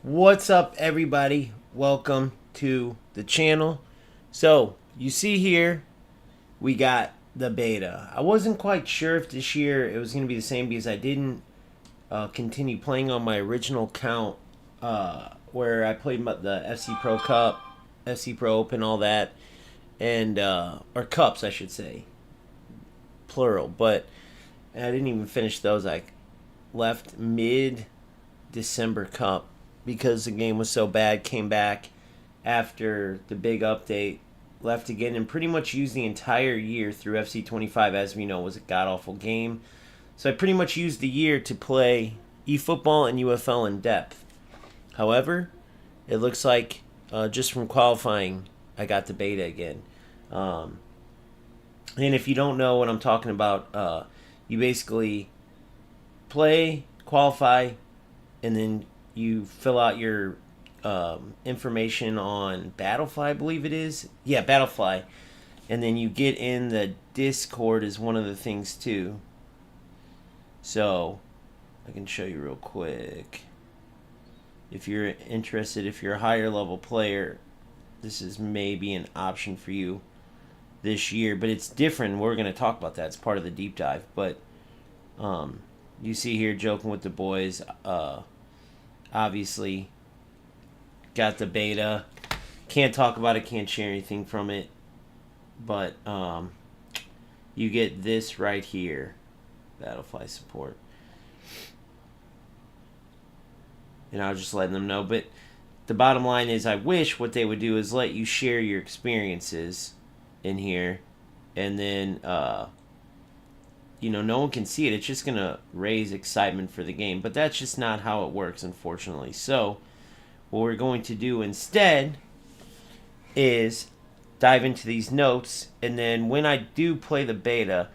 What's up, everybody? Welcome to the channel. So, you see here, we got the beta. I wasn't quite sure if this year it was going to be the same because I didn't continue playing on my original account where I played the FC Pro Cup, FC Pro Open, all that, and or cups, I should say, plural. But I didn't even finish those. I left mid-December Cup because the game was so bad. Came back after the big update, left again, and pretty much used the entire year through FC25, as we know, was a god-awful game. So I pretty much used the year to play eFootball and UFL in depth. However, it looks like just from qualifying, I got the beta again. And if you don't know what I'm talking about, you basically play, qualify, and then you fill out your information on Battlefly, I believe it is. Yeah, Battlefly. And then you get in the Discord is one of the things too. So, I can show you real quick. If you're interested, if you're a higher level player, this is maybe an option for you this year. But it's different. We're going to talk about that. It's part of the deep dive. But you see here, joking with the boys, obviously got the beta. Can't talk about it, can't share anything from it. But you get this right here. Battlefly support. And I was just letting them know. But the bottom line is, I wish what they would do is let you share your experiences in here. And then, no one can see it. It's just going to raise excitement for the game. But that's just not how it works, unfortunately. So, what we're going to do instead is dive into these notes. And then when I do play the beta,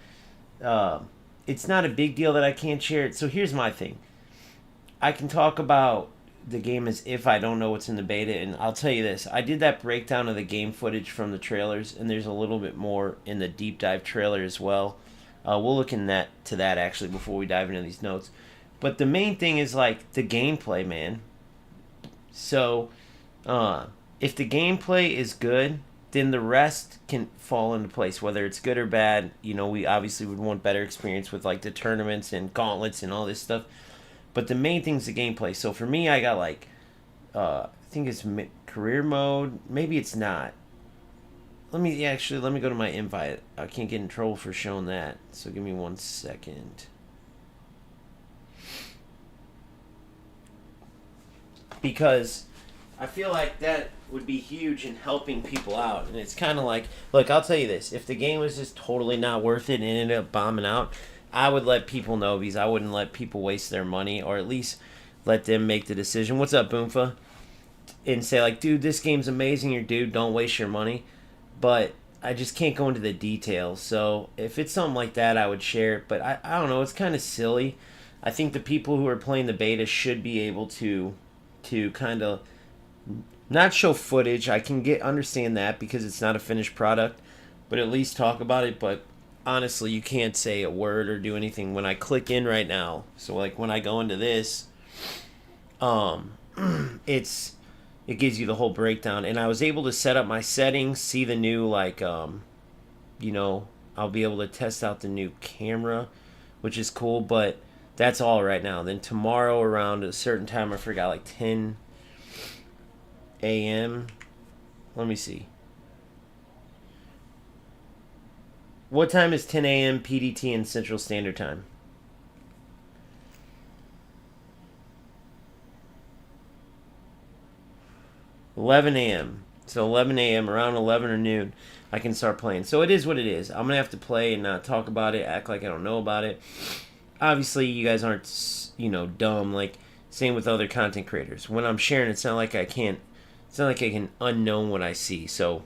it's not a big deal that I can't share it. So here's my thing. I can talk about the game as if I don't know what's in the beta, and I'll tell you this. I did that breakdown of the game footage from the trailers, and there's a little bit more in the deep dive trailer as well. We'll look in that actually before we dive into these notes. But the main thing is like the gameplay, man. So if the gameplay is good, then the rest can fall into place, whether it's good or bad. We obviously would want better experience with like the tournaments and gauntlets and all this stuff. But the main thing is the gameplay. So for me, I got like, I think it's career mode. Maybe it's not. Let me go to my invite. I can't get in trouble for showing that. So give me 1 second. Because I feel like that would be huge in helping people out. And it's kind of like, look, I'll tell you this. If the game was just totally not worth it and ended up bombing out, I would let people know, because I wouldn't let people waste their money, or at least let them make the decision. What's up, Boomfa? And say like, dude, this game's amazing, or dude, don't waste your money. But I just can't go into the details. So if it's something like that, I would share it. But I don't know, it's kind of silly. I think the people who are playing the beta should be able to kind of not show footage. I can understand that because it's not a finished product, but at least talk about it. But honestly, you can't say a word or do anything when I click in right now. So like when I go into this, it gives you the whole breakdown, and I was able to set up my settings, see the new like I'll be able to test out the new camera, which is cool. But that's all right now. Then tomorrow around a certain time, I forgot, like 10 a.m. Let me see. What time is 10 a.m. PDT in Central Standard Time? $11 a.m. So 11 a.m., around 11 or noon, I can start playing. So it is what it is. I'm going to have to play and not talk about it, act like I don't know about it. Obviously, you guys aren't, dumb. Like, same with other content creators. When I'm sharing, it's not like I can unknown what I see. So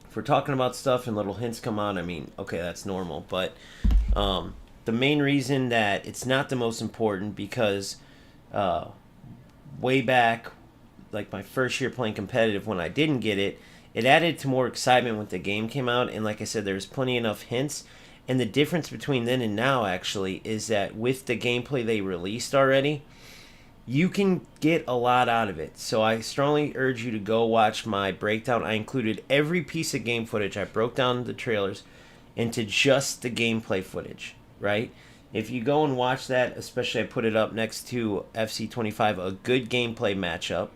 if we're talking about stuff and little hints come out, I mean, okay, that's normal. But the main reason that it's not the most important, because way back, like my first year playing competitive, when I didn't get it, it added to more excitement when the game came out. And like I said, there was plenty enough hints. And the difference between then and now, actually, is that with the gameplay they released already, you can get a lot out of it. So I strongly urge you to go watch my breakdown. I included every piece of game footage. I broke down the trailers into just the gameplay footage, right? If you go and watch that, especially I put it up next to FC25, a good gameplay matchup,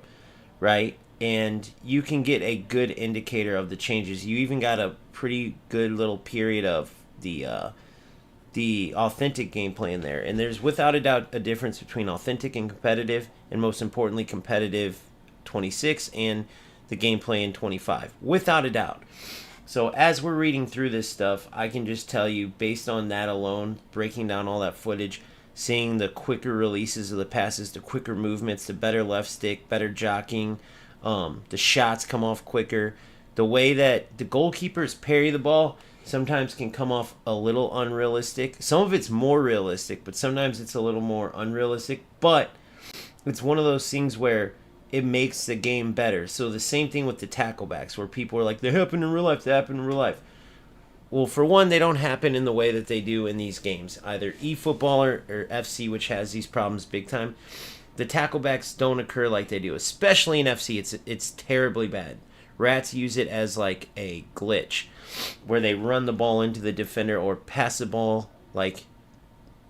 right? And you can get a good indicator of the changes. You even got a pretty good little period of the authentic gameplay in there. And there's without a doubt a difference between authentic and competitive, and most importantly competitive 26 and the gameplay in 25, without a doubt. So as we're reading through this stuff, I can just tell you, based on that alone, breaking down all that footage, seeing the quicker releases of the passes, the quicker movements, the better left stick, better jockeying, the shots come off quicker, the way that the goalkeepers parry the ball sometimes can come off a little unrealistic. Some of it's more realistic, but sometimes it's a little more unrealistic. But it's one of those things where it makes the game better. So the same thing with the tacklebacks, where people are like, they happen in real life, they happen in real life. Well, for one, they don't happen in the way that they do in these games. Either eFootball or FC, which has these problems big time. The tacklebacks don't occur like they do, especially in FC. It's terribly bad. Rats use it as like a glitch, where they run the ball into the defender or pass the ball, like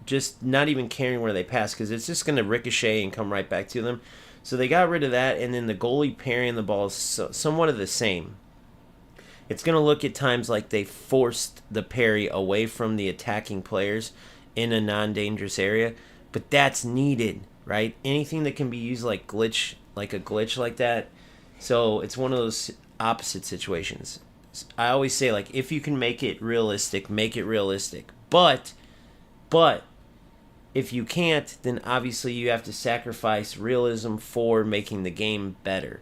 just not even caring where they pass, because it's just going to ricochet and come right back to them. So they got rid of that, and then the goalie parrying the ball is somewhat of the same. It's going to look at times like they forced the parry away from the attacking players in a non-dangerous area, but that's needed, right? Anything that can be used like a glitch like that. So it's one of those opposite situations. I always say, like, if you can make it realistic, make it realistic. But if you can't, then obviously you have to sacrifice realism for making the game better,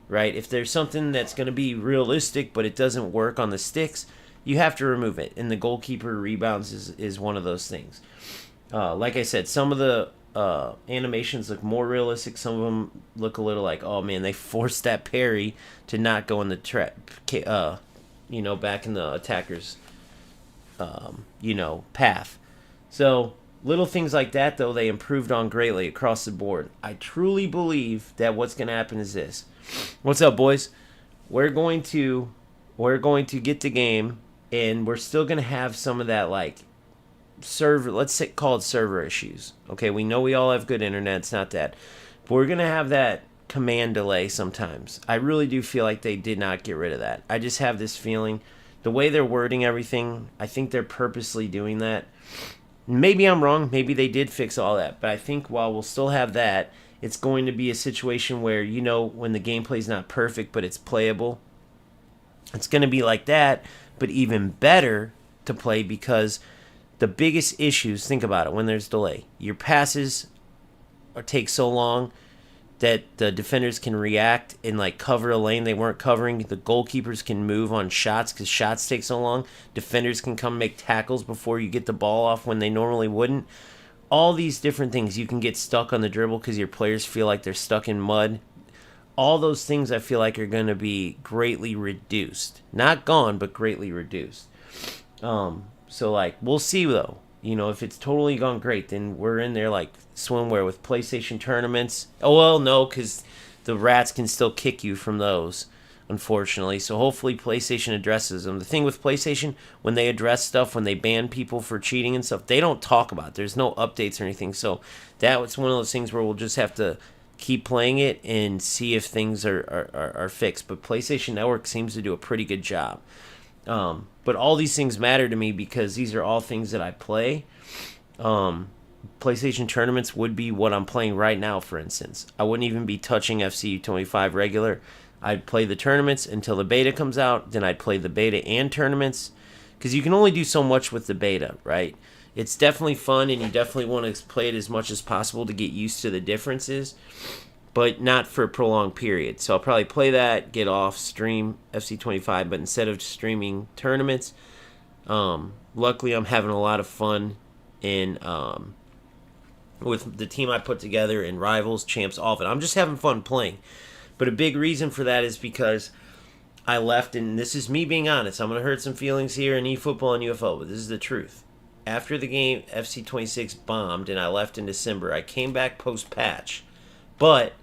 right? If there's something that's going to be realistic but it doesn't work on the sticks, you have to remove it. And the goalkeeper rebounds is one of those things. Like I said, some of the animations look more realistic. Some of them look a little like, oh man, they forced that parry to not go in the trap, back in the attacker's, path. So little things like that, though, they improved on greatly across the board. I truly believe that what's going to happen is this. What's up, boys? We're going to get the game, and we're still going to have some of that, like, server, call it server issues. Okay, we know we all have good internet. It's not that. But we're going to have that command delay sometimes. I really do feel like they did not get rid of that. I just have this feeling. The way they're wording everything, I think they're purposely doing that. Maybe I'm wrong. Maybe they did fix all that. But I think while we'll still have that, it's going to be a situation where, when the gameplay's not perfect, but it's playable, it's going to be like that, but even better to play, because the biggest issues, think about it, when there's delay, your passes take so long that the defenders can react and like cover a lane they weren't covering. The goalkeepers can move on shots because shots take so long. Defenders can come make tackles before you get the ball off when they normally wouldn't. All these different things. You can get stuck on the dribble because your players feel like they're stuck in mud. All those things I feel like are going to be greatly reduced. Not gone, but greatly reduced. So like, we'll see though. If it's totally gone great, then we're in there like swimwear with PlayStation tournaments. Oh, well, no, because the rats can still kick you from those, unfortunately. So hopefully PlayStation addresses them. The thing with PlayStation, when they address stuff, when they ban people for cheating and stuff, they don't talk about it. There's no updates or anything. So that's one of those things where we'll just have to keep playing it and see if things are fixed. But PlayStation Network seems to do a pretty good job. But all these things matter to me because these are all things that I play. PlayStation tournaments would be what I'm playing right now, for instance. I wouldn't even be touching FC25 regular. I'd play the tournaments until the beta comes out. Then I'd play the beta and tournaments. Because you can only do so much with the beta, right? It's definitely fun, and you definitely want to play it as much as possible to get used to the differences. But not for a prolonged period. So I'll probably play that, get off, stream FC25. But instead of streaming tournaments, luckily I'm having a lot of fun with the team I put together in Rivals, Champs, all of it. I'm just having fun playing. But a big reason for that is because I left, and this is me being honest. I'm going to hurt some feelings here in eFootball and UFO, but this is the truth. After the game, FC26 bombed, and I left in December. I came back post-patch. But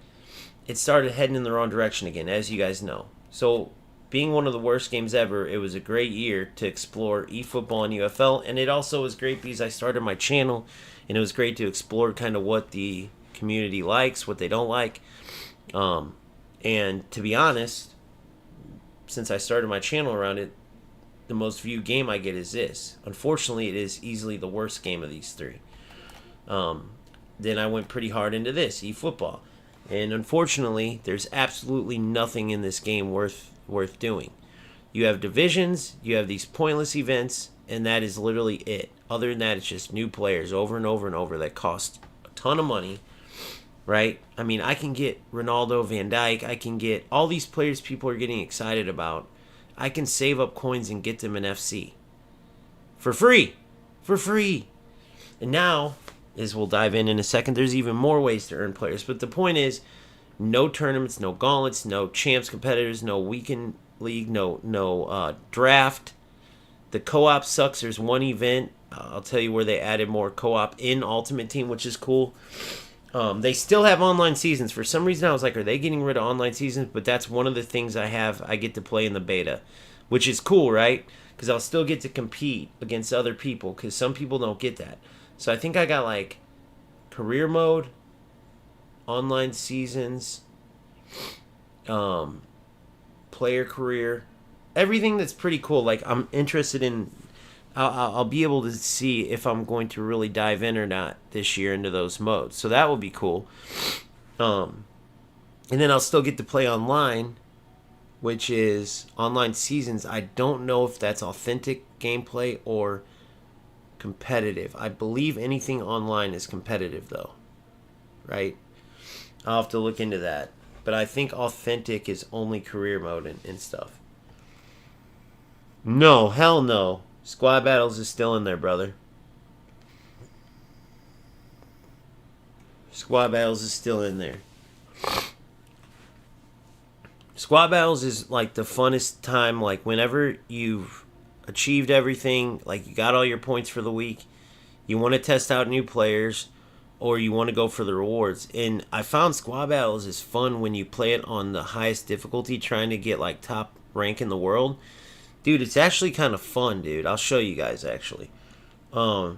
it started heading in the wrong direction again, as you guys know. So, being one of the worst games ever, it was a great year to explore eFootball and UFL, and it also was great because I started my channel, and it was great to explore kind of what the community likes, what they don't like. And to be honest, since I started my channel around it, the most viewed game I get is this. Unfortunately, it is easily the worst game of these three. Then I went pretty hard into this, eFootball. And unfortunately, there's absolutely nothing in this game worth doing. You have divisions, you have these pointless events, and that is literally it. Other than that, it's just new players over and over and over that cost a ton of money, right? I mean, I can get Ronaldo, Van Dijk, I can get all these players people are getting excited about. I can save up coins and get them in FC. For free! For free! And now, as we'll dive in a second, there's even more ways to earn players. But the point is, no tournaments, no gauntlets, no champs competitors, no weekend league, no draft. The co-op sucks. There's one event. I'll tell you where they added more co-op in Ultimate Team, which is cool. They still have online seasons. For some reason, I was like, are they getting rid of online seasons? But that's one of the things I get to play in the beta, which is cool, right? Because I'll still get to compete against other people, because some people don't get that. So I think I got like career mode, online seasons, player career, everything that's pretty cool. Like I'm interested in, I'll be able to see if I'm going to really dive in or not this year into those modes. So that will be cool. And then I'll still get to play online, which is online seasons. I don't know if that's authentic gameplay or competitive. I believe anything online is competitive though, right? I'll have to look into that. But I think authentic is only career mode and stuff. No, hell no. Squad Battles is still in there, brother. Squad Battles is still in there. Squad Battles is like the funnest time, like whenever you've achieved everything, like you got all your points for the week, you want to test out new players, or you want to go for the rewards. And I found Squad Battles is fun when you play it on the highest difficulty, trying to get like top rank in the world. Dude, it's actually kind of fun, dude. I'll show you guys, actually. I'll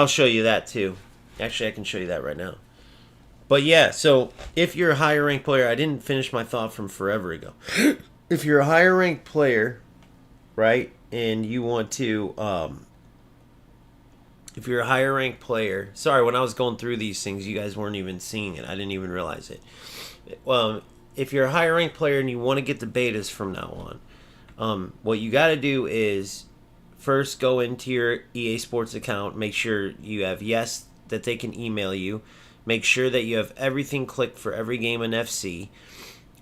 show you that, too. Actually, I can show you that right now. But yeah, so if you're a higher ranked player, I didn't finish my thought from forever ago. If you're a higher ranked player, right, and you want to, if you're a higher ranked player, sorry, when I was going through these things, you guys weren't even seeing it. I didn't even realize it. Well, if you're a higher ranked player and you want to get the betas from now on, what you got to do is first go into your EA Sports account, make sure you have yes, that they can email you, make sure that you have everything clicked for every game in FC,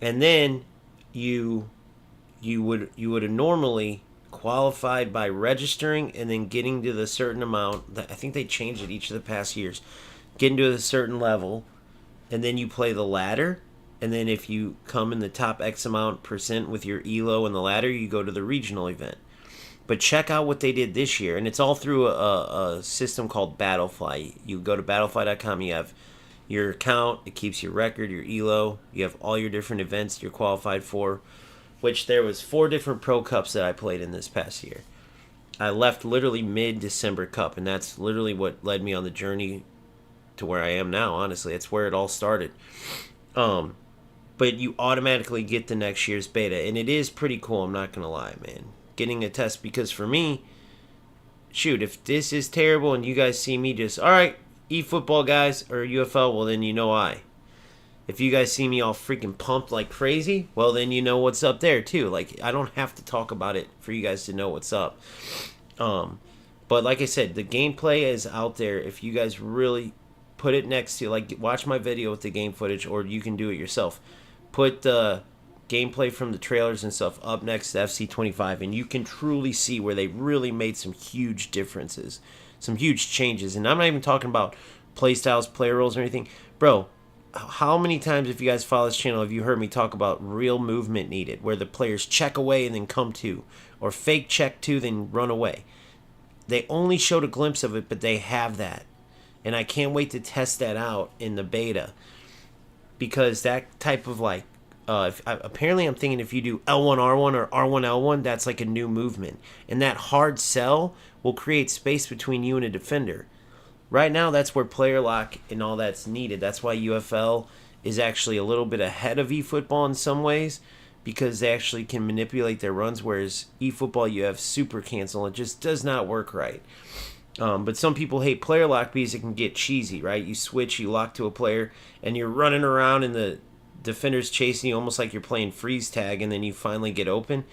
and then you would have normally qualified by registering and then getting to the certain amount. I think they changed it each of the past years. Getting to a certain level, and then you play the ladder. And then if you come in the top X amount % with your ELO and the ladder, you go to the regional event. But check out what they did this year. And it's all through a system called Battlefly. You go to battlefly.com, you have your account, it keeps your record, your ELO, you have all your different events you're qualified for, which there was 4 different Pro Cups that I played in this past year. I left literally mid-December Cup, and that's literally what led me on the journey to where I am now, honestly. It's where it all started. But you automatically get the next year's beta, and it is pretty cool, I'm not going to lie, man. Getting a test, because for me, shoot, if this is terrible and you guys see me just, alright, eFootball guys, or UFL, well then you know I. If you guys see me all freaking pumped like crazy, well then you know what's up there too. Like, I don't have to talk about it for you guys to know what's up. But like I said, the gameplay is out there. If you guys really put it next to, like, watch my video with the game footage, or you can do it yourself. Put the gameplay from the trailers and stuff up next to FC25, and you can truly see where they really made some huge differences, some huge changes. And I'm not even talking about play styles, player roles, or anything. Bro, how many times, if you guys follow this channel, have you heard me talk about real movement needed, where the players check away and then come to, or fake check to, then run away? They only showed a glimpse of it, but they have that. And I can't wait to test that out in the beta, because that type of like apparently I'm thinking if you do L1R1 or R1L1, that's like a new movement, and that hard sell will create space between you and a defender. Right now, that's where player lock and all that's needed. That's why UFL is actually a little bit ahead of eFootball in some ways, because they actually can manipulate their runs, whereas eFootball, you have super cancel. It just does not work right. But some people hate player lock because it can get cheesy, right? You switch, you lock to a player, and you're running around and the defender's chasing you almost like you're playing freeze tag, and then you finally get open.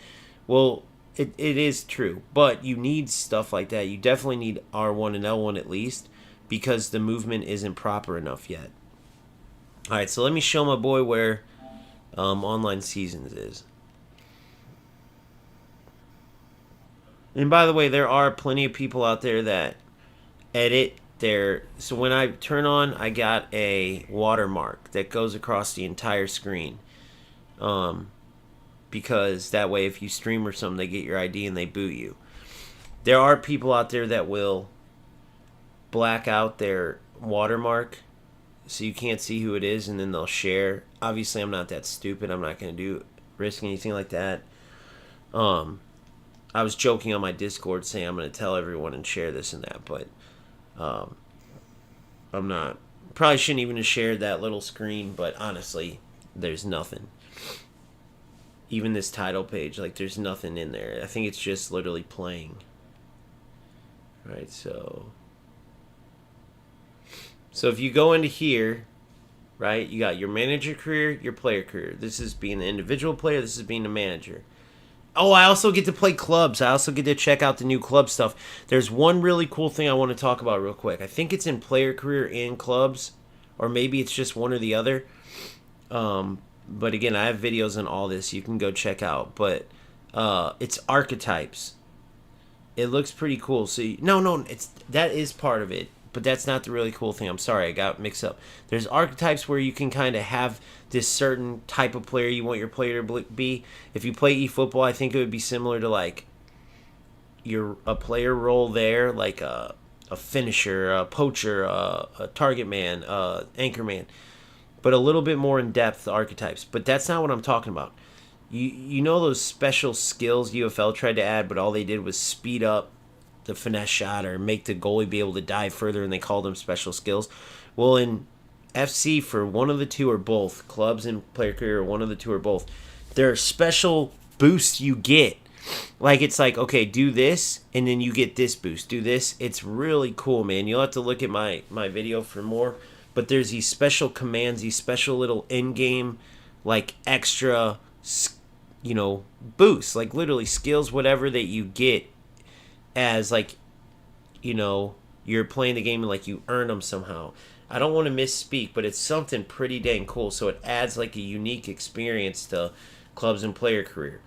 Well, it is true, but you need stuff like that. You definitely need R1 and L1 at least, because the movement isn't proper enough yet. All right, so let me show my boy where online seasons is. And by the way, there are plenty of people out there that edit their... So when I turn on, I got a watermark that goes across the entire screen. Because that way if you stream or something, they get your ID and they boot you. There are people out there that will black out their watermark so you can't see who it is, and then they'll share. Obviously, I'm not that stupid. I'm not going to risk anything like that. I was joking on my Discord saying I'm going to tell everyone and share this and that, but I'm not. Probably shouldn't even have shared that little screen, but honestly, there's nothing. Even this title page, like, there's nothing in there. I think it's just literally playing. Right, so if you go into here, right, you got your manager career, your player career. This is being an individual player. This is being a manager. Oh, I also get to play clubs. I also get to check out the new club stuff. There's one really cool thing I want to talk about real quick. I think it's in player career and clubs, or maybe it's just one or the other. But again, I have videos on all this you can go check out. But it's archetypes. It looks pretty cool. So that is part of it. But that's not the really cool thing. I'm sorry, I got mixed up. There's archetypes where you can kind of have this certain type of player you want your player to be. If you play eFootball, I think it would be similar to like a player role there, like a finisher, a poacher, a target man, anchor man. But a little bit more in depth, the archetypes. But that's not what I'm talking about. You know those special skills UFL tried to add, but all they did was speed up the finesse shot or make the goalie be able to dive further, and they call them special skills. Well, in FC, for one of the two or both, clubs and player career, one of the two or both, there are special boosts you get. Like, it's like, okay, do this, and then you get this boost. Do this. It's really cool, man. You'll have to look at my video for more. But there's these special commands, these special little in-game, like, extra, boosts. Like, literally skills, whatever that you get as, like, you're playing the game and, like, you earn them somehow. I don't want to misspeak, but it's something pretty dang cool. So it adds, like, a unique experience to clubs and player career.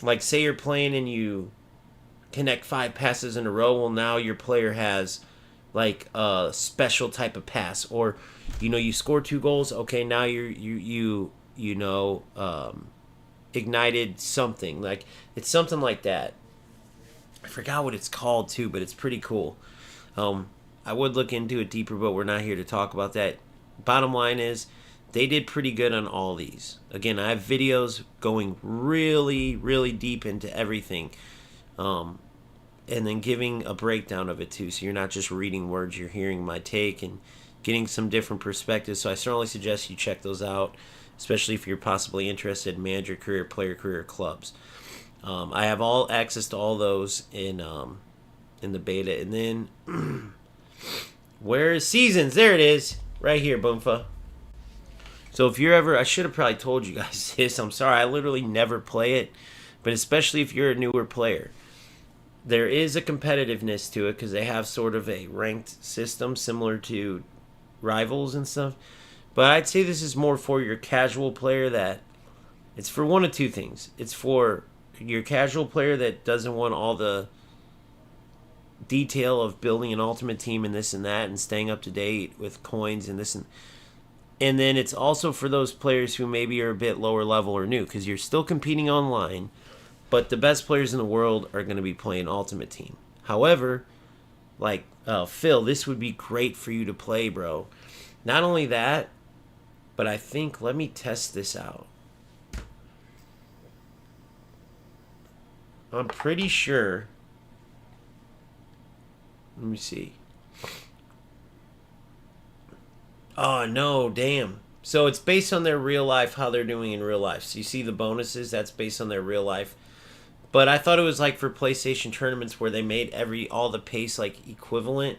Like, say you're playing and you connect 5 passes in a row. Well, now your player has, like, a special type of pass. Or, you score 2 goals. Okay, now you ignited something. Like, it's something like that. I forgot what it's called too, but it's pretty cool. I would look into it deeper, but we're not here to talk about that. Bottom line is, they did pretty good on all these. Again, I have videos going really, really deep into everything. And then giving a breakdown of it too, so you're not just reading words, you're hearing my take and getting some different perspectives. So I certainly suggest you check those out, especially if you're possibly interested in manager career, player career, clubs. I have all access to all those in the beta. And then where is seasons? There it is, right here, Boomfa. So if you're ever, I should have probably told you guys this. I'm sorry, I literally never play it, but especially if you're a newer player, there is a competitiveness to it because they have sort of a ranked system similar to Rivals and stuff. But I'd say this is more for your casual player. That it's for one of two things. It's for your casual player that doesn't want all the detail of building an ultimate team and this and that and staying up to date with coins and this and then it's also for those players who maybe are a bit lower level or new, because you're still competing online, but the best players in the world are going to be playing ultimate team. However, like, Phil, this would be great for you to play, bro. Not only that, but I think, let me test this out. I'm pretty sure. Let me see. Oh, no, damn. So it's based on their real life, how they're doing in real life. So you see the bonuses, that's based on their real life. But I thought it was like for PlayStation tournaments where they made all the pace like equivalent.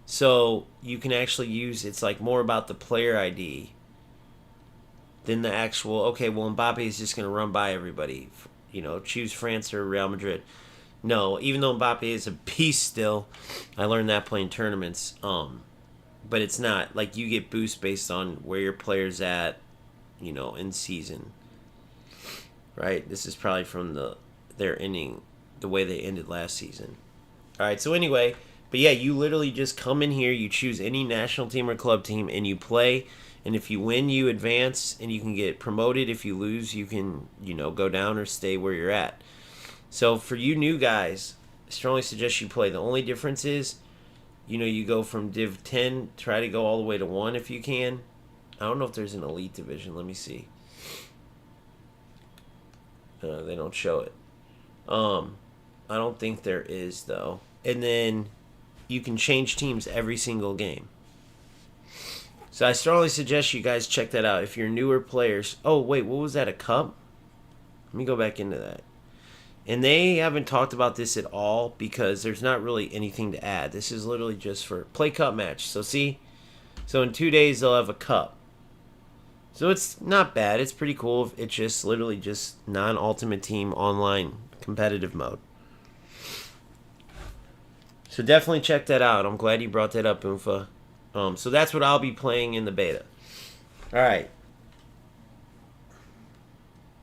So you can actually use, it's like more about the player ID than the actual, okay, well, Mbappe is just going to run by everybody. You know, choose France or Real Madrid. No, even though Mbappe is a beast still, I learned that playing tournaments. But it's not like you get boost based on where your player's at, you know, in season. Right? This is probably from their ending, the way they ended last season. All right. So anyway, but yeah, you literally just come in here, you choose any national team or club team, and you play. And if you win, you advance, and you can get promoted. If you lose, you can, you know, go down or stay where you're at. So for you new guys, I strongly suggest you play. The only difference is, you know, you go from Div 10, try to go all the way to 1 if you can. I don't know if there's an elite division. Let me see. They don't show it. I don't think there is, though. And then you can change teams every single game. So I strongly suggest you guys check that out. If you're newer players. Oh, wait, what was that, a cup? Let me go back into that. And they haven't talked about this at all because there's not really anything to add. This is literally just for play cup match. So see? So in 2 days they'll have a cup. So it's not bad. It's pretty cool. It's just literally just non-ultimate team online competitive mode. So definitely check that out. I'm glad you brought that up, Oomfa. So that's what I'll be playing in the beta. Alright.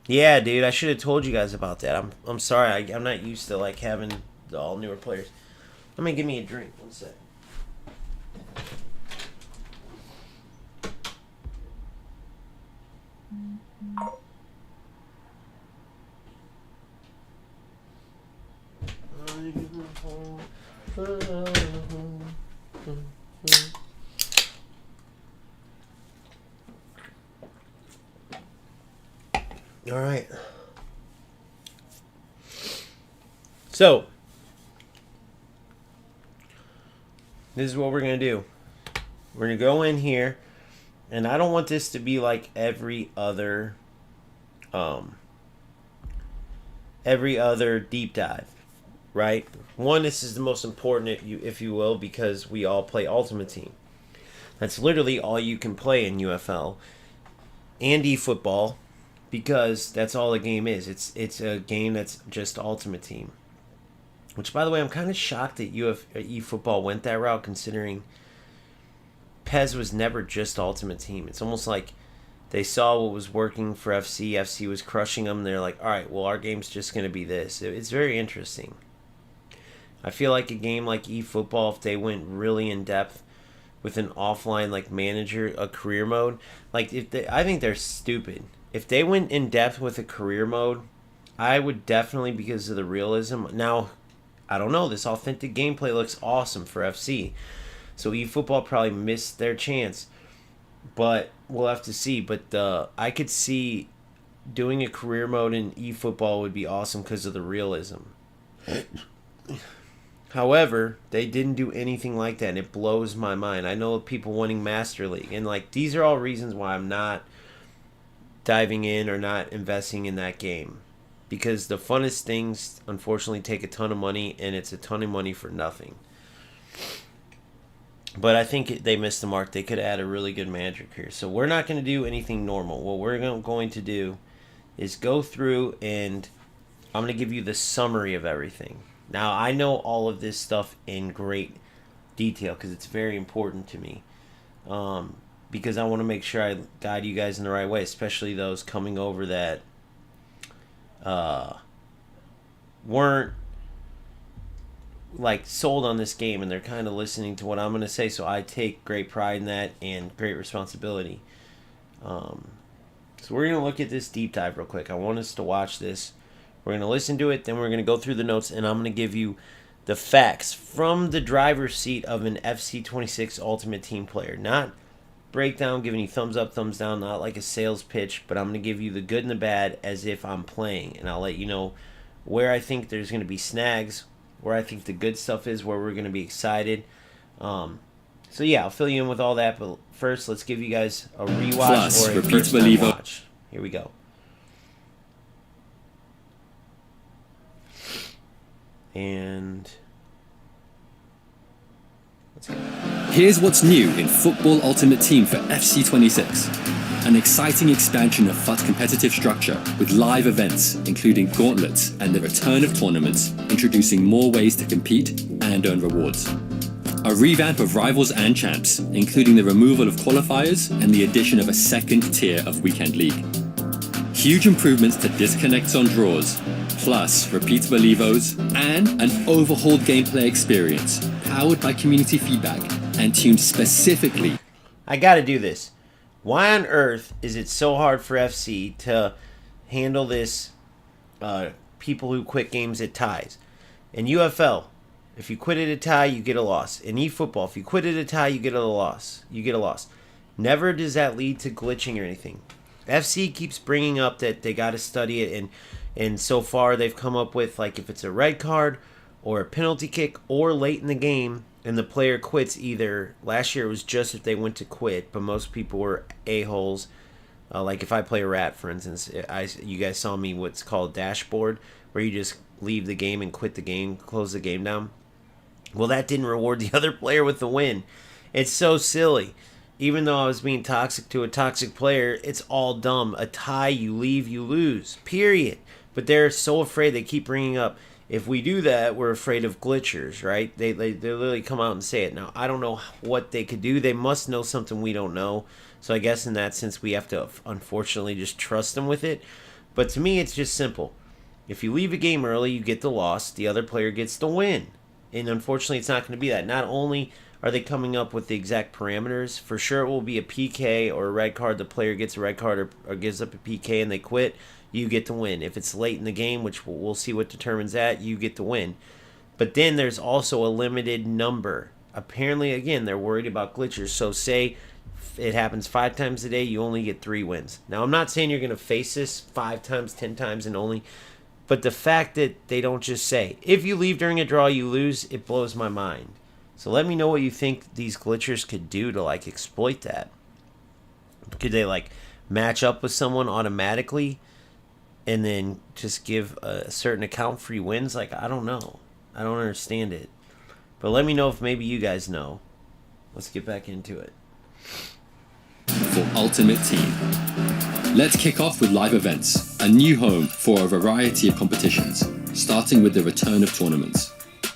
Yeah, dude, I should have told you guys about that. I'm sorry. I'm not used to like having the all newer players. Let me give me a drink. 1 sec. All right. So, this is what we're going to do. We're going to go in here, and I don't want this to be like every other deep dive, right? One, this is the most important, if you will, because we all play Ultimate Team. That's literally all you can play in UFL and eFootball, because that's all the game is. It's a game that's just Ultimate Team. Which, by the way, I'm kind of shocked that eFootball went that route, considering PES was never just Ultimate Team. It's almost like they saw what was working for FC. FC was crushing them. They're like, all right, well, our game's just going to be this. It's very interesting. I feel like a game like eFootball, if they went really in depth with an offline like manager, a career mode, like I think they're stupid. If they went in depth with a career mode, I would definitely, because of the realism. Now, I don't know. This authentic gameplay looks awesome for FC. So eFootball probably missed their chance. But we'll have to see. But I could see doing a career mode in eFootball would be awesome because of the realism. However, they didn't do anything like that, and it blows my mind. I know people wanting Master League, and like these are all reasons why I'm not diving in or not investing in that game, because the funnest things unfortunately take a ton of money, and it's a ton of money for nothing. But I think they missed the mark. They could add a really good manager here. So we're not going to do anything normal. What we're going to do is go through, and I'm going to give you the summary of everything. Now, I know all of this stuff in great detail because it's very important to me. Because I want to make sure I guide you guys in the right way, especially those coming over that weren't like sold on this game, and they're kind of listening to what I'm going to say. So I take great pride in that and great responsibility. So we're going to look at this deep dive real quick. I want us to watch this. We're going to listen to it, then we're going to go through the notes, and I'm going to give you the facts from the driver's seat of an FC26 Ultimate Team player. Not breakdown, giving you thumbs up, thumbs down, not like a sales pitch, but I'm going to give you the good and the bad as if I'm playing. And I'll let you know where I think there's going to be snags, where I think the good stuff is, where we're going to be excited. So yeah, I'll fill you in with all that, but first let's give you guys a rewatch Plus, or a first time watch. Here we go. And let's go. Here's what's new in Football Ultimate Team for FC26. An exciting expansion of FUT's competitive structure with live events, including gauntlets and the return of tournaments, introducing more ways to compete and earn rewards. A revamp of Rivals and Champs, including the removal of qualifiers and the addition of a second tier of Weekend League. Huge improvements to disconnects on draws, plus repeatable evos, and an overhauled gameplay experience powered by community feedback and tuned specifically. I gotta do this. Why on earth is it so hard for FC to handle this people who quit games at ties? In UFL, if you quit at a tie, you get a loss. In eFootball, if you quit at a tie, you get a loss. Never does that lead to glitching or anything. FC keeps bringing up that they got to study it, and so far they've come up with, like, if it's a red card or a penalty kick or late in the game and the player quits, either last year it was just if they went to quit, but most people were a-holes. Like if I play a rat, for instance, you guys saw me what's called dashboard, where you just leave the game and quit the game, close the game down. Well, that didn't reward the other player with the win. It's so silly. Even though I was being toxic to a toxic player, it's all dumb. A tie, you leave, you lose. Period. But they're so afraid. They keep bringing up, if we do that, we're afraid of glitchers, right? They literally come out and say it. Now, I don't know what they could do. They must know something we don't know. So I guess in that sense, we have to, unfortunately, just trust them with it. But to me, it's just simple. If you leave a game early, you get the loss. The other player gets the win. And unfortunately, it's not going to be that. Not only are they coming up with the exact parameters, for sure it will be a PK or a red card. The player gets a red card or gives up a PK and they quit, you get the win. If it's late in the game, which we'll see what determines that, you get the win. But then there's also a limited number. Apparently, again, they're worried about glitchers. So say it happens 5 times a day, you only get 3 wins. Now, I'm not saying you're going to face this 5 times, 10 times, and only... But the fact that they don't just say, if you leave during a draw, you lose, it blows my mind. So let me know what you think these glitchers could do to, like, exploit that. Could they, like, match up with someone automatically and then just give a certain account free wins? Like, I don't know. I don't understand it. But let me know if maybe you guys know. Let's get back into it. For Ultimate Team. Let's kick off with live events, a new home for a variety of competitions, starting with the return of tournaments.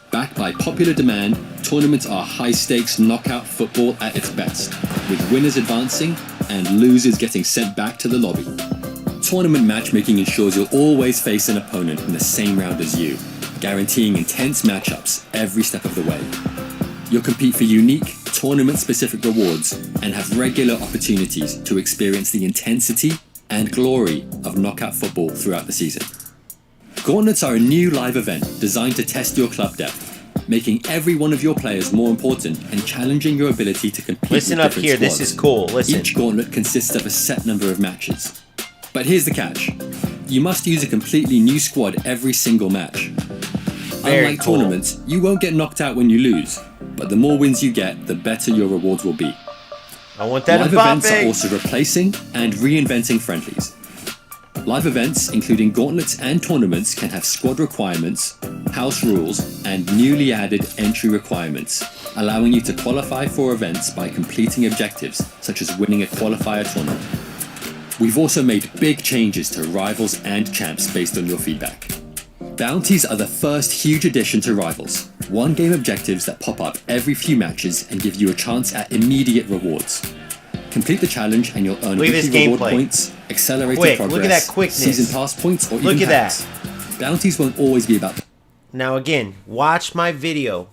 Backed by popular demand, tournaments are high-stakes knockout football at its best, with winners advancing and losers getting sent back to the lobby. Tournament matchmaking ensures you'll always face an opponent in the same round as you, guaranteeing intense matchups every step of the way. You'll compete for unique, tournament-specific rewards and have regular opportunities to experience the intensity and glory of knockout football throughout the season. Gauntlets are a new live event designed to test your club depth, making every one of your players more important and challenging your ability to compete Listen with up different here, squads. this is cool. Listen. Each gauntlet consists of a set number of matches. But here's the catch. You must use a completely new squad every single match. Very Unlike cool. tournaments, you won't get knocked out when you lose, but the more wins you get, the better your rewards will be. I want that Live in events are Mbappe. also replacing and reinventing friendlies. Live events, including gauntlets and tournaments, can have squad requirements, house rules, and newly added entry requirements, allowing you to qualify for events by completing objectives, such as winning a qualifier tournament. We've also made big changes to Rivals and Champs based on your feedback. Bounties are the first huge addition to Rivals. One-game objectives that pop up every few matches and give you a chance at immediate rewards. Complete the challenge and you'll earn Look at this weekly reward gameplay. points, accelerated Quick, progress, look at that quickness. season pass points, or Look even at packs. Bounties won't always be about... Now again, watch my video.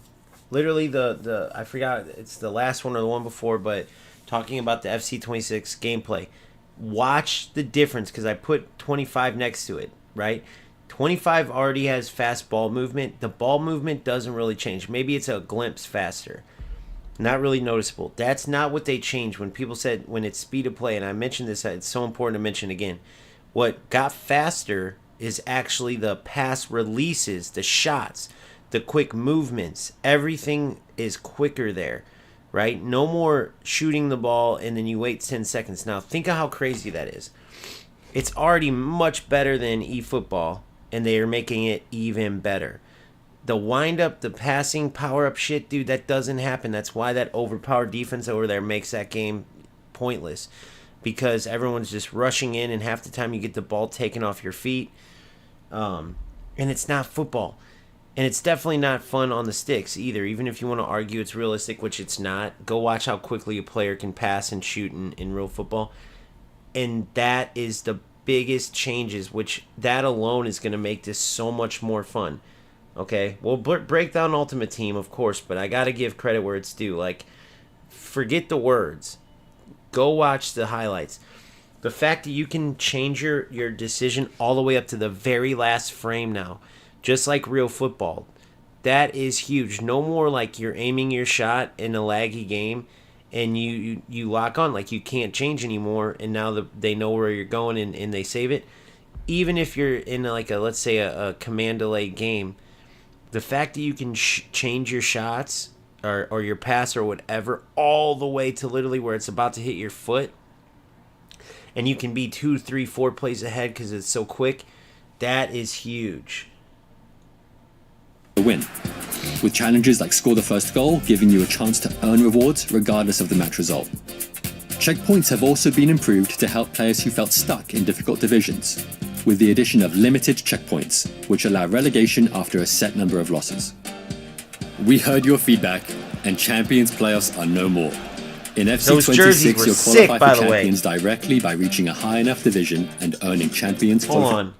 Literally the I forgot, it's the last one or the one before, but talking about the FC26 gameplay. Watch the difference because I put 25 next to it, right? 25 already has fast ball movement. The ball movement doesn't really change. Maybe it's a glimpse faster. Not really noticeable. That's not what they changed when people said when it's speed of play. And I mentioned this, it's so important to mention again. What got faster is actually the pass releases, the shots, the quick movements. Everything is quicker there, right? No more shooting the ball and then you wait 10 seconds. Now, think of how crazy that is. It's already much better than eFootball, and they are making it even better. The wind-up, the passing, power-up shit, dude, that doesn't happen. That's why that overpowered defense over there makes that game pointless. Because everyone's just rushing in, and half the time you get the ball taken off your feet. And it's not football. And it's definitely not fun on the sticks either. Even if you want to argue it's realistic, which it's not, go watch how quickly a player can pass and shoot in real football. And that is the biggest changes, which that alone is going to make this so much more fun. Okay, we'll break down Ultimate Team, of course, but I got to give credit where it's due. Like, forget the words. Go watch the highlights. The fact that you can change your decision all the way up to the very last frame now, just like real football, that is huge. No more like you're aiming your shot in a laggy game and you lock on, like you can't change anymore, and now they know where you're going and they save it. Even if you're in like let's say a command delay game, the fact that you can change your shots or your pass or whatever all the way to literally where it's about to hit your foot, and you can be 2, 3, 4 plays ahead because it's so quick, that is huge. Win, with challenges like score the first goal, giving you a chance to earn rewards regardless of the match result. Checkpoints have also been improved to help players who felt stuck in difficult divisions, with the addition of limited checkpoints, which allow relegation after a set number of losses. We heard your feedback, and Champions playoffs are no more. In FC26, you'll qualify for Champions directly by reaching a high enough division and earning Champions qualification.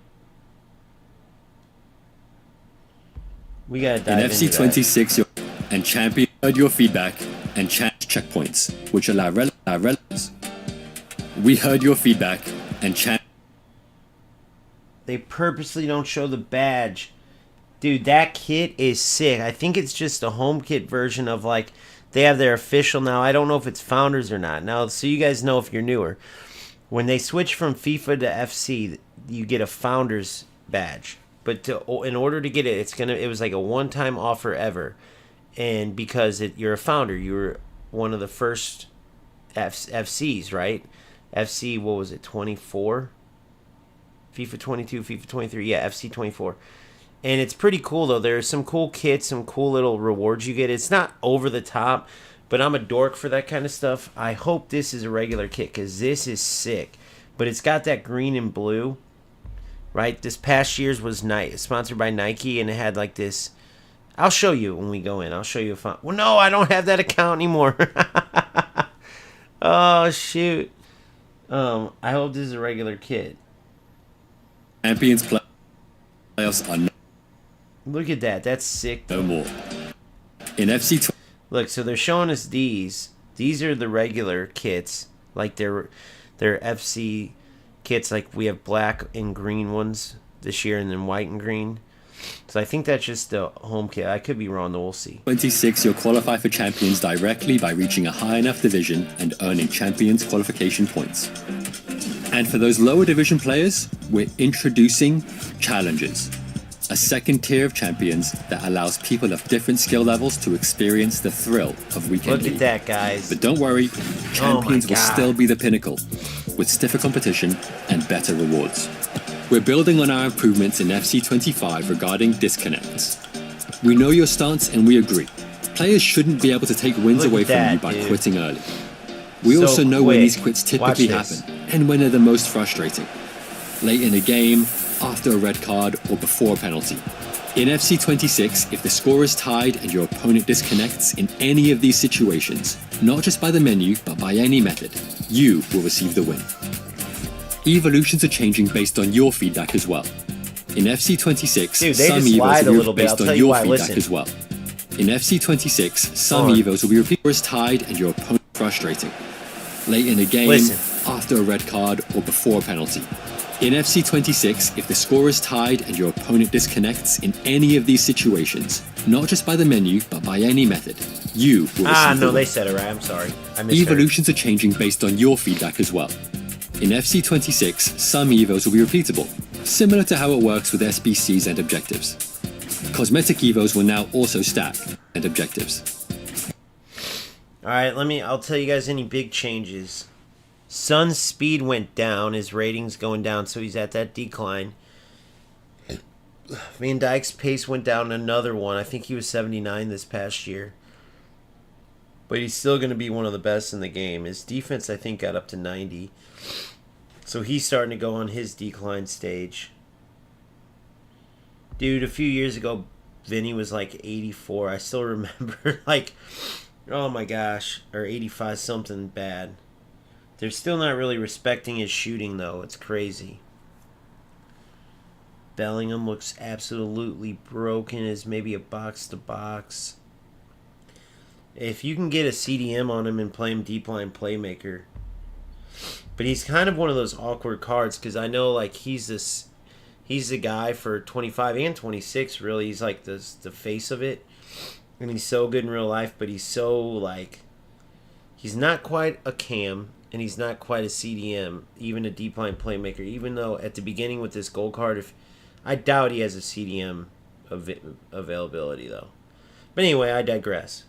We gotta dive in FC26, and Champion heard your feedback and checkpoints, which allow relevance. We heard your feedback and They purposely don't show the badge. Dude, that kit is sick. I think it's just a home kit version of like, they have their official now. I don't know if it's Founders or not. Now, so you guys know if you're newer. When they switch from FIFA to FC, you get a Founders badge. But in order to get it, it was like a one-time offer ever. And because you're a founder, you were one of the first FCs, right? FC, what was it, 24? FIFA 22, FIFA 23, yeah, FC 24. And it's pretty cool, though. There's some cool kits, some cool little rewards you get. It's not over the top, but I'm a dork for that kind of stuff. I hope this is a regular kit, because this is sick. But it's got that green and blue, right? This past year's was sponsored by Nike, and it had like this. I'll show you when we go in. I'll show you if well, no, I don't have that account anymore. Oh, shoot. I hope this is a regular kit. Champions playoffs are look at that. That's sick, though. No more. In FC... Look, so they're showing us these. These are the regular kits. Like they're FC kits. Like we have black and green ones this year and then white and green. So I think that's just the home kit. I could be wrong, though. We'll see. 26, you'll qualify for Champions directly by reaching a high enough division and earning Champions qualification points. And for those lower division players, we're introducing Challenges, a second tier of champions that allows people of different skill levels to experience the thrill of weekend league. Look at that, guys. But don't worry, Champions will still be the pinnacle, with stiffer competition and better rewards. We're building on our improvements in FC25 regarding disconnects. We know your stance and we agree. Players shouldn't be able to take wins away from you by quitting early. We also know when these quits typically happen and when they're the most frustrating. Late in a game, after a red card, or before a penalty. In FC26, if the score is tied and your opponent disconnects in any of these situations, not just by the menu, but by any method, you will receive the win. Evolutions are changing based on your feedback as well. In FC26, some evos will be based on your feedback as well. In FC26, some evos will be repeated as tied and your opponent frustrating. Late in a game, after a red card, or before a penalty. In FC26, if the score is tied and your opponent disconnects in any of these situations, not just by the menu, but by any method, you will receive no, they said it right. I'm sorry. I misheard. Evolutions are changing based on your feedback as well. In FC26, some evos will be repeatable, similar to how it works with SBCs and objectives. Cosmetic evos will now also stack and objectives. Alright, I'll tell you guys any big changes. Son's speed went down, his rating's going down, so he's at that decline. Van Dijk's pace went down another one. I think he was 79 this past year. But he's still going to be one of the best in the game. His defense, I think, got up to 90. So he's starting to go on his decline stage. Dude, a few years ago, Vinny was like 84. I still remember, like, oh my gosh, or 85, something bad. They're still not really respecting his shooting, though. It's crazy. Bellingham looks absolutely broken as maybe a box-to-box. If you can get a CDM on him and play him deep line playmaker. But he's kind of one of those awkward cards because I know like he's the guy for 25 and 26, really. He's like the face of it. And he's so good in real life, but he's so like... He's not quite a cam. And he's not quite a CDM, even a deep line playmaker. Even though at the beginning with this gold card, I doubt he has a CDM availability though. But anyway, I digress.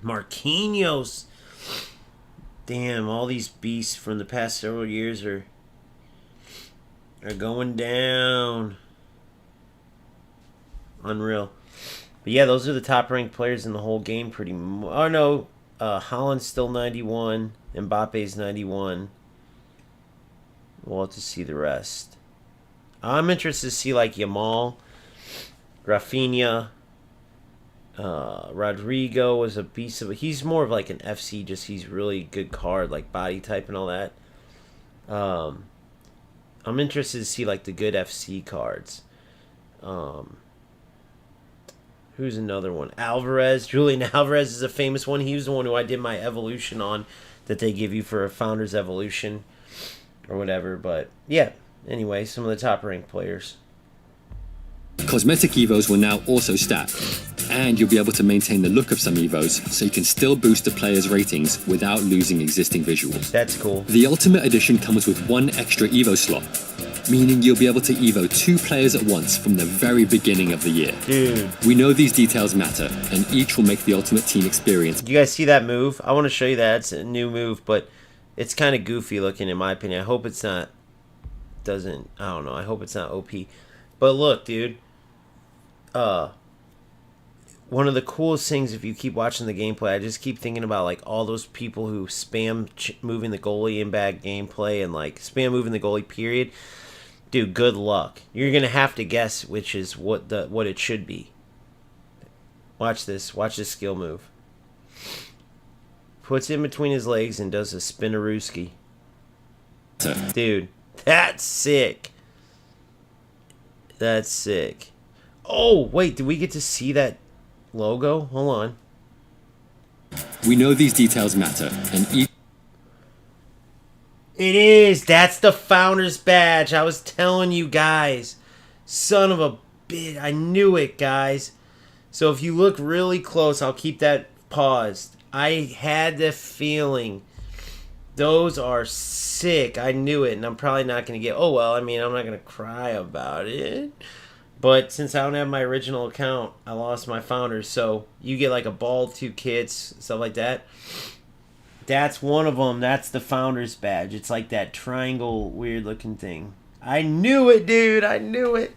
Marquinhos, damn! All these beasts from the past several years are going down. Unreal. But yeah, those are the top ranked players in the whole game, pretty much. Oh no. Holland's still 91. Mbappe's 91. We'll have to see the rest. I'm interested to see like Yamal, Rafinha, Rodrigo was a beast of. He's more of like an FC. Just he's really good card, like body type and all that. I'm interested to see like the good FC cards. Who's another one? Alvarez. Julian Alvarez is a famous one. He was the one who I did my evolution on that they give you for a Founder's Evolution or whatever. But, yeah. Anyway, some of the top-ranked players. Cosmetic evos will now also stack. And you'll be able to maintain the look of some evos so you can still boost the player's ratings without losing existing visuals. That's cool. The Ultimate Edition comes with one extra evo slot, meaning you'll be able to evo 2 players at once from the very beginning of the year. Dude. We know these details matter, and each will make the Ultimate Team experience. You guys see that move? I want to show you that. It's a new move, but it's kind of goofy looking in my opinion. I hope it's not... I don't know. I hope it's not OP. But look, dude. One of the coolest things, if you keep watching the gameplay, I just keep thinking about like all those people who spam moving the goalie in bad gameplay and like spam moving the goalie, period. Dude, good luck. You're gonna have to guess which is what it should be. Watch this. Watch this skill move. Puts it in between his legs and does a spinnerooski. Dude, that's sick. That's sick. Oh, wait, did we get to see that logo? Hold on. We know these details matter, and each... It is. That's the Founder's Badge. I was telling you guys. Son of a bitch. I knew it, guys. So if you look really close, I'll keep that paused. I had the feeling. Those are sick. I knew it, and I'm probably not going to get... Oh, well, I mean, I'm not going to cry about it. But since I don't have my original account, I lost my Founders. So you get like a ball, 2 kits, stuff like that. That's one of them. That's the Founder's Badge. It's like that triangle weird looking thing. I knew it, dude. I knew it.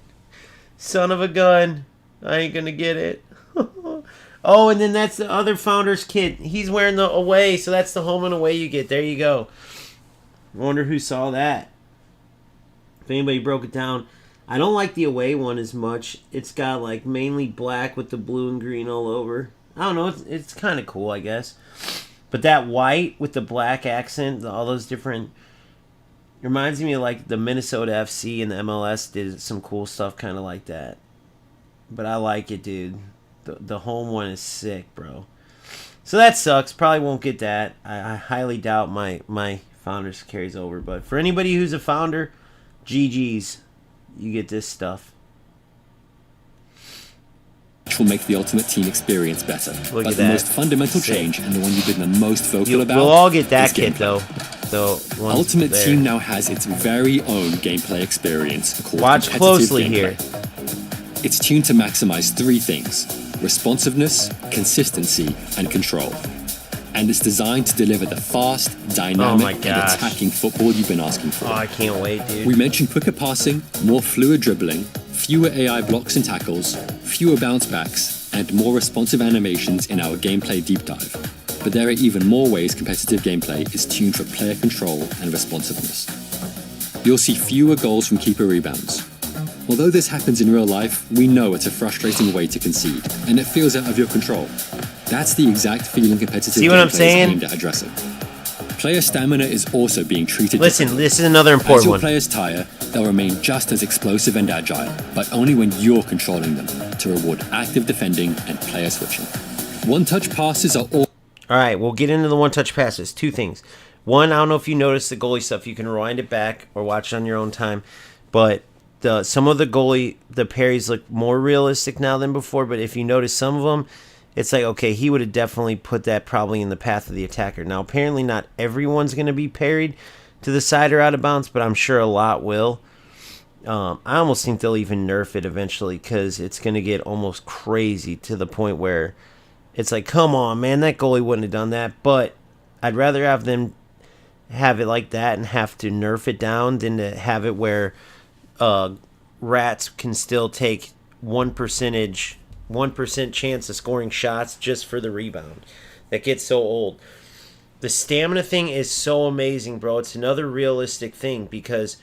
Son of a gun. I ain't going to get it. Oh, and then that's the other Founder's kit. He's wearing the away, so that's the home and away you get. There you go. I wonder who saw that. If anybody broke it down. I don't like the away one as much. It's got like mainly black with the blue and green all over. I don't know. It's kind of cool, I guess. But that white with the black accent, all those different... Reminds me of like the Minnesota FC and the MLS did some cool stuff kind of like that. But I like it, dude. The home one is sick, bro. So that sucks. Probably won't get that. I highly doubt my Founders carries over. But for anybody who's a founder, GG's. You get this stuff. Which will make the Ultimate Team experience better. Look but at the that. most fundamental change, and the one you've been the most vocal about, we'll all get that is kit, gameplay. though. So Ultimate Team now has its very own gameplay experience called Watch competitive closely gameplay. here. It's tuned to maximize 3 things: responsiveness, consistency, and control. And it's designed to deliver the fast, dynamic, and gosh. attacking football you've been asking for. Oh, I can't wait, dude. We mentioned quicker passing, more fluid dribbling, fewer AI blocks and tackles, fewer bounce backs, and more responsive animations in our gameplay deep dive. But there are even more ways competitive gameplay is tuned for player control and responsiveness. You'll see fewer goals from keeper rebounds. Although this happens in real life, we know it's a frustrating way to concede, and it feels out of your control. That's the exact feeling competitive See what I'm gameplay is saying? aimed at addressing. Player stamina is also being treated Listen, differently. this is another As important your one. players tire, they'll remain just as explosive and agile, but only when you're controlling them, to reward active defending and player switching. One-touch passes are all... All right, we'll get into the one-touch passes. 2 things. One, I don't know if you noticed the goalie stuff. You can rewind it back or watch it on your own time. But some of the parries look more realistic now than before. But if you notice some of them, it's like, okay, he would have definitely put that probably in the path of the attacker. Now, apparently not everyone's going to be parried to the side or out of bounds, but I'm sure a lot will. I almost think they'll even nerf it eventually because it's going to get almost crazy to the point where it's like, come on, man, that goalie wouldn't have done that. But I'd rather have them have it like that and have to nerf it down than to have it where rats can still take 1% chance of scoring shots just for the rebound. That gets so old. The stamina thing is so amazing, bro. It's another realistic thing because,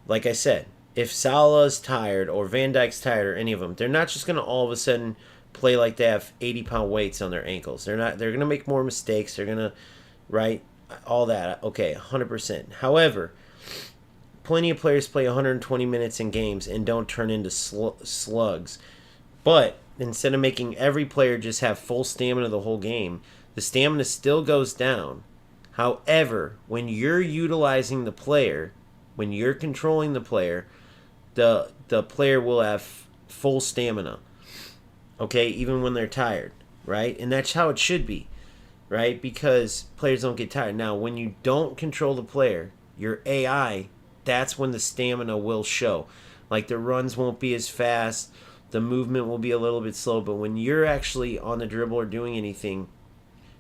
like I said, if Salah's tired or Van Dijk's tired or any of them, they're not just going to all of a sudden play like they have 80-pound weights on their ankles. They're going to make more mistakes. They're going to, right, all that. Okay, 100%. However, plenty of players play 120 minutes in games and don't turn into slugs. But instead of making every player just have full stamina the whole game, the stamina still goes down. However, when you're utilizing the player, when you're controlling the player, the player will have full stamina. Okay, even when they're tired, right? And that's how it should be, right? Because players don't get tired. Now, when you don't control the player, your AI, that's when the stamina will show. Like the runs won't be as fast, the movement will be a little bit slow, but when you're actually on the dribble or doing anything,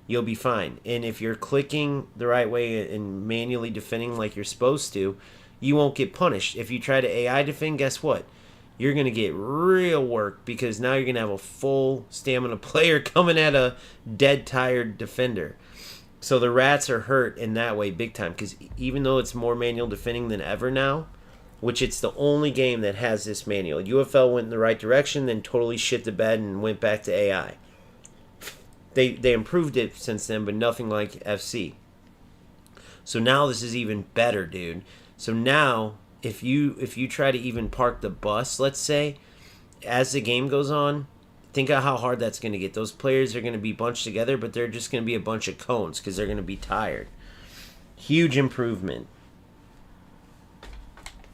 you'll be fine. And if you're clicking the right way and manually defending like you're supposed to, you won't get punished. If you try to AI defend, guess what? You're going to get real work because now you're going to have a full stamina player coming at a dead tired defender. So the rats are hurt in that way big time because even though it's more manual defending than ever now, which it's the only game that has this manual. UFL went in the right direction, then totally shit the bed and went back to AI. They improved it since then, but nothing like FC. So now this is even better, dude. So now, if you try to even park the bus, let's say, as the game goes on, think of how hard that's going to get. Those players are going to be bunched together, but they're just going to be a bunch of cones because they're going to be tired. Huge improvement.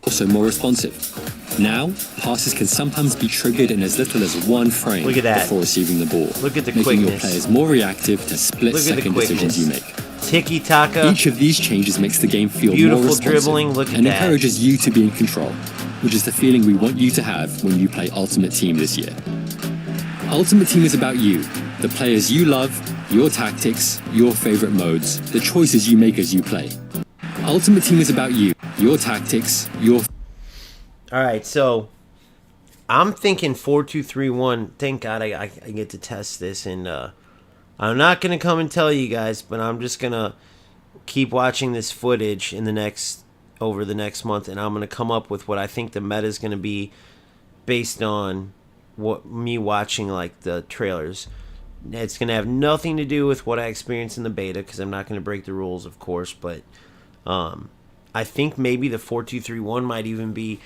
Also more responsive. Now, passes can sometimes be triggered in as little as 1 frame Look at that. before receiving the ball. Look at the making your quickness. players more reactive to split-second decisions you make. Tiki-taka. Each of these changes makes the game feel Beautiful more responsive dribbling, look at and that. encourages you to be in control, which is the feeling we want you to have when you play Ultimate Team this year. Ultimate Team is about you, the players you love, your tactics, your favorite modes, the choices you make as you play. Ultimate Team is about you, your tactics, your... All right, so I'm thinking 4-2-3-1. Thank God I get to test this, and I'm not gonna come and tell you guys, but I'm just gonna keep watching this footage over the next month, and I'm gonna come up with what I think the meta is gonna be based on what me watching like the trailers. It's gonna have nothing to do with what I experienced in the beta because I'm not gonna break the rules, of course, but I think maybe the 4-2-3-1 might even be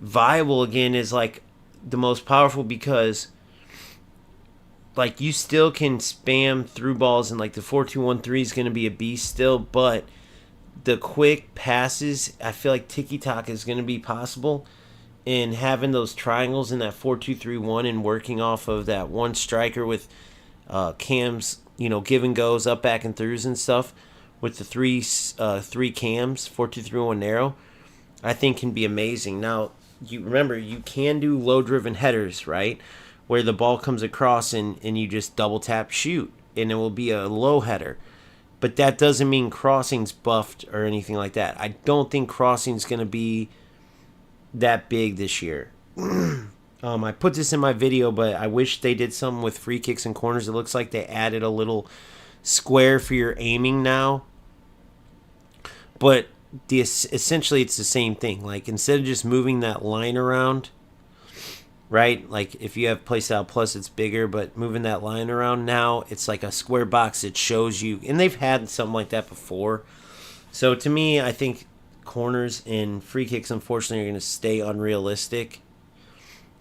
viable again is like the most powerful because like you still can spam through balls and like the 4-2-1-3 is going to be a beast still, but the quick passes, I feel like tiki-taka is going to be possible. And having those triangles in that 4-2-3-1 and working off of that one striker with cams, give and goes, up, back, and throughs and stuff with the three cams, 4-2-3-1 narrow, I think can be amazing. Now, you remember, you can do low-driven headers, right? Where the ball comes across and you just double-tap shoot, and it will be a low header. But that doesn't mean crossing's buffed or anything like that. I don't think crossing's going to be that big this year. I put this in my video, but I wish they did something with free kicks and corners. It looks like they added a little square for your aiming now. But essentially it's the same thing. Like, instead of just moving that line around, right? Like, if you have Playstyle Plus, it's bigger, but moving that line around now, it's like a square box that shows you. And they've had something like that before. So to me, I think corners and free kicks, unfortunately, are going to stay unrealistic.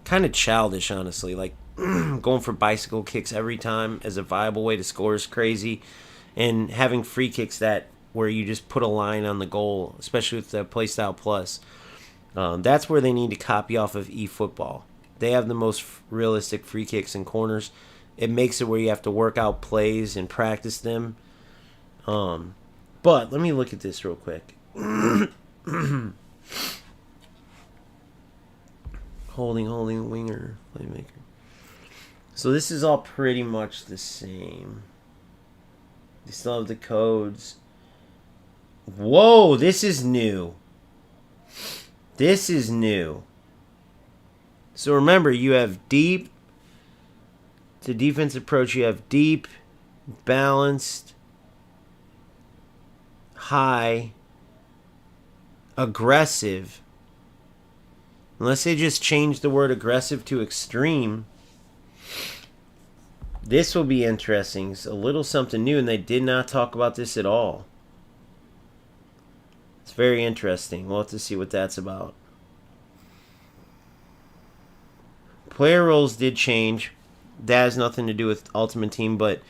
Kind of childish, honestly. Like, going for bicycle kicks every time as a viable way to score is crazy. And having free kicks where you just put a line on the goal, especially with the Playstyle Plus, that's where they need to copy off of eFootball. They have the most realistic free kicks and corners. It makes it where you have to work out plays and practice them. But let me look at this real quick. holding winger, playmaker. So this is all pretty much the same. They still have the codes. Whoa, this is new. This is new. So remember, you have deep. To defense approach, you have deep, balanced, high, aggressive. Unless they just change the word aggressive to extreme, this will be interesting. It's a little something new, and they did not talk about this at all. It's very interesting. We'll have to see what that's about. Player roles did change. That has nothing to do with Ultimate Team, but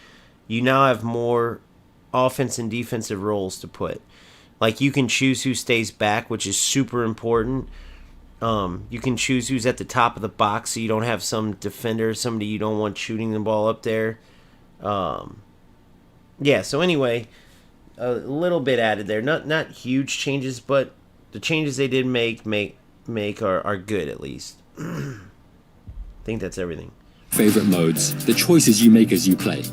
you now have more offense and defensive roles to put. Like, you can choose who stays back, which is super important. You can choose who's at the top of the box, so you don't have some defender, somebody you don't want shooting the ball up there. Yeah, so anyway, a little bit added there. Not huge changes, but the changes they did make are good, at least. I think that's everything. Favorite modes, the choices you make as you play.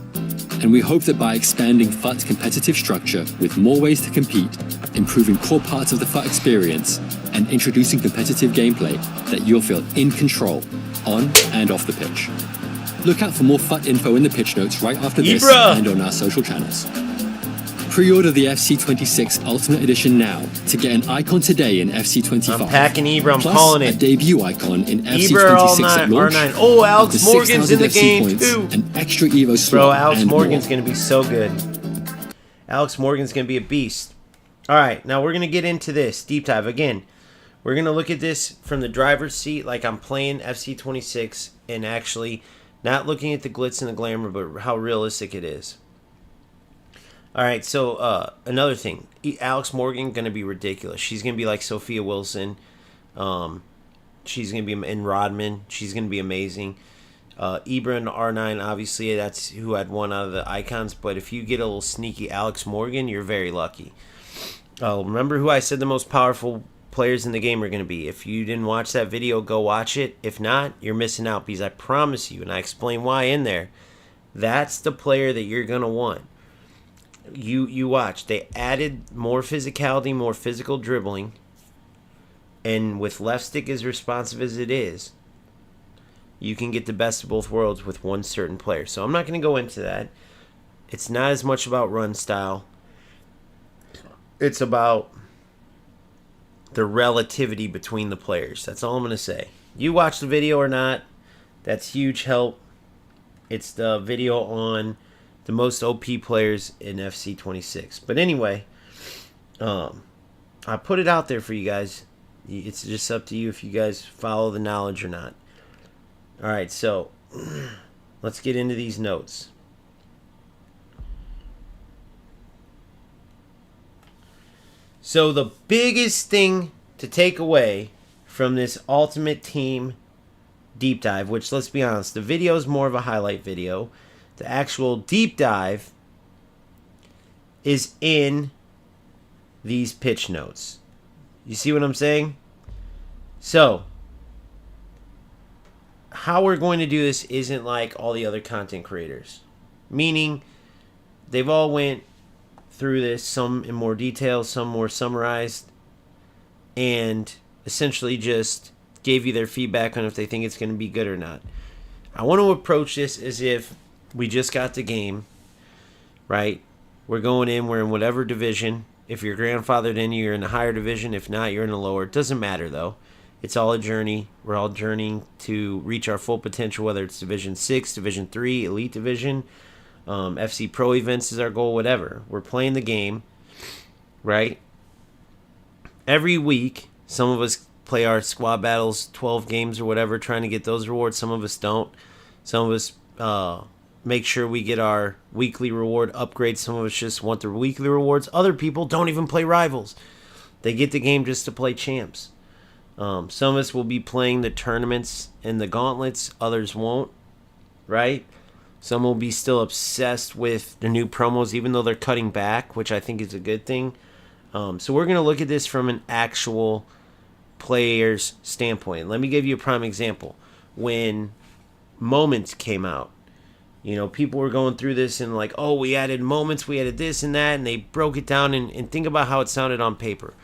And we hope that by expanding FUT's competitive structure with more ways to compete, improving core parts of the FUT experience, and introducing competitive gameplay, that you'll feel in control, on and off the pitch. Look out for more FUT info in the pitch notes right after this and on our social channels. Pre-order the FC26 Ultimate Edition now to get an icon today in FC25. I'm packing Ibra, I'm plus calling it. A debut icon in Ibra FC26 at launch. R9. Oh, Alex Morgan's in the game too. An extra Evo slot. Bro, Alex and Morgan's more. going to be so good. Alex Morgan's going to be a beast. All right, now we're going to get into this deep dive. Again, we're going to look at this from the driver's seat, like I'm playing FC26, and actually not looking at the glitz and the glamour, but how realistic it is. All right, so another thing. Alex Morgan going to be ridiculous. She's going to be like Sophia Wilson. She's going to be in Rodman. She's going to be amazing. Ibra and R9, obviously, that's who had one out of the icons. But if you get a little sneaky Alex Morgan, you're very lucky. Remember who I said the most powerful players in the game are going to be. If you didn't watch that video, go watch it. If not, you're missing out, because I promise you, and I explain why in there, that's the player that you're going to want. You watch. They added more physicality, more physical dribbling, and with left stick as responsive as it is, you can get the best of both worlds with one certain player. So I'm not going to go into that. It's not as much about run style. It's about the relativity between the players. That's all I'm going to say. You watch the video or not, that's huge help. It's the video on the most OP players in FC26. But anyway, I put it out there for you guys. It's just up to you if you guys follow the knowledge or not. All right, so let's get into these notes. So the biggest thing to take away from this Ultimate Team deep dive, which, let's be honest, the video is more of a highlight video. The actual deep dive is in these pitch notes. You see what I'm saying? So, how we're going to do this isn't like all the other content creators. Meaning, they've all went through this, some in more detail, some more summarized, and essentially just gave you their feedback on if they think it's going to be good or not. I want to approach this as if we just got the game, right? We're going in, we're in whatever division. If you're grandfathered in, you're in the higher division. If not, you're in the lower. It doesn't matter, though. It's all a journey. We're all journeying to reach our full potential, whether it's Division 6, Division 3, Elite Division, FC Pro events is our goal, whatever. We're playing the game, right? Every week, some of us play our squad battles, 12 games or whatever, trying to get those rewards. Some of us don't. Some of us make sure we get our weekly reward upgrades. Some of us just want the weekly rewards. Other people don't even play rivals. They get the game just to play champs. Some of us will be playing the tournaments and the gauntlets. Others won't, right? Some will be still obsessed with the new promos, even though they're cutting back, which I think is a good thing. So we're going to look at this from an actual player's standpoint. Let me give you a prime example. When Moments came out, you know, people were going through this and like, oh, we added moments, we added this and that, and they broke it down and think about how it sounded on paper.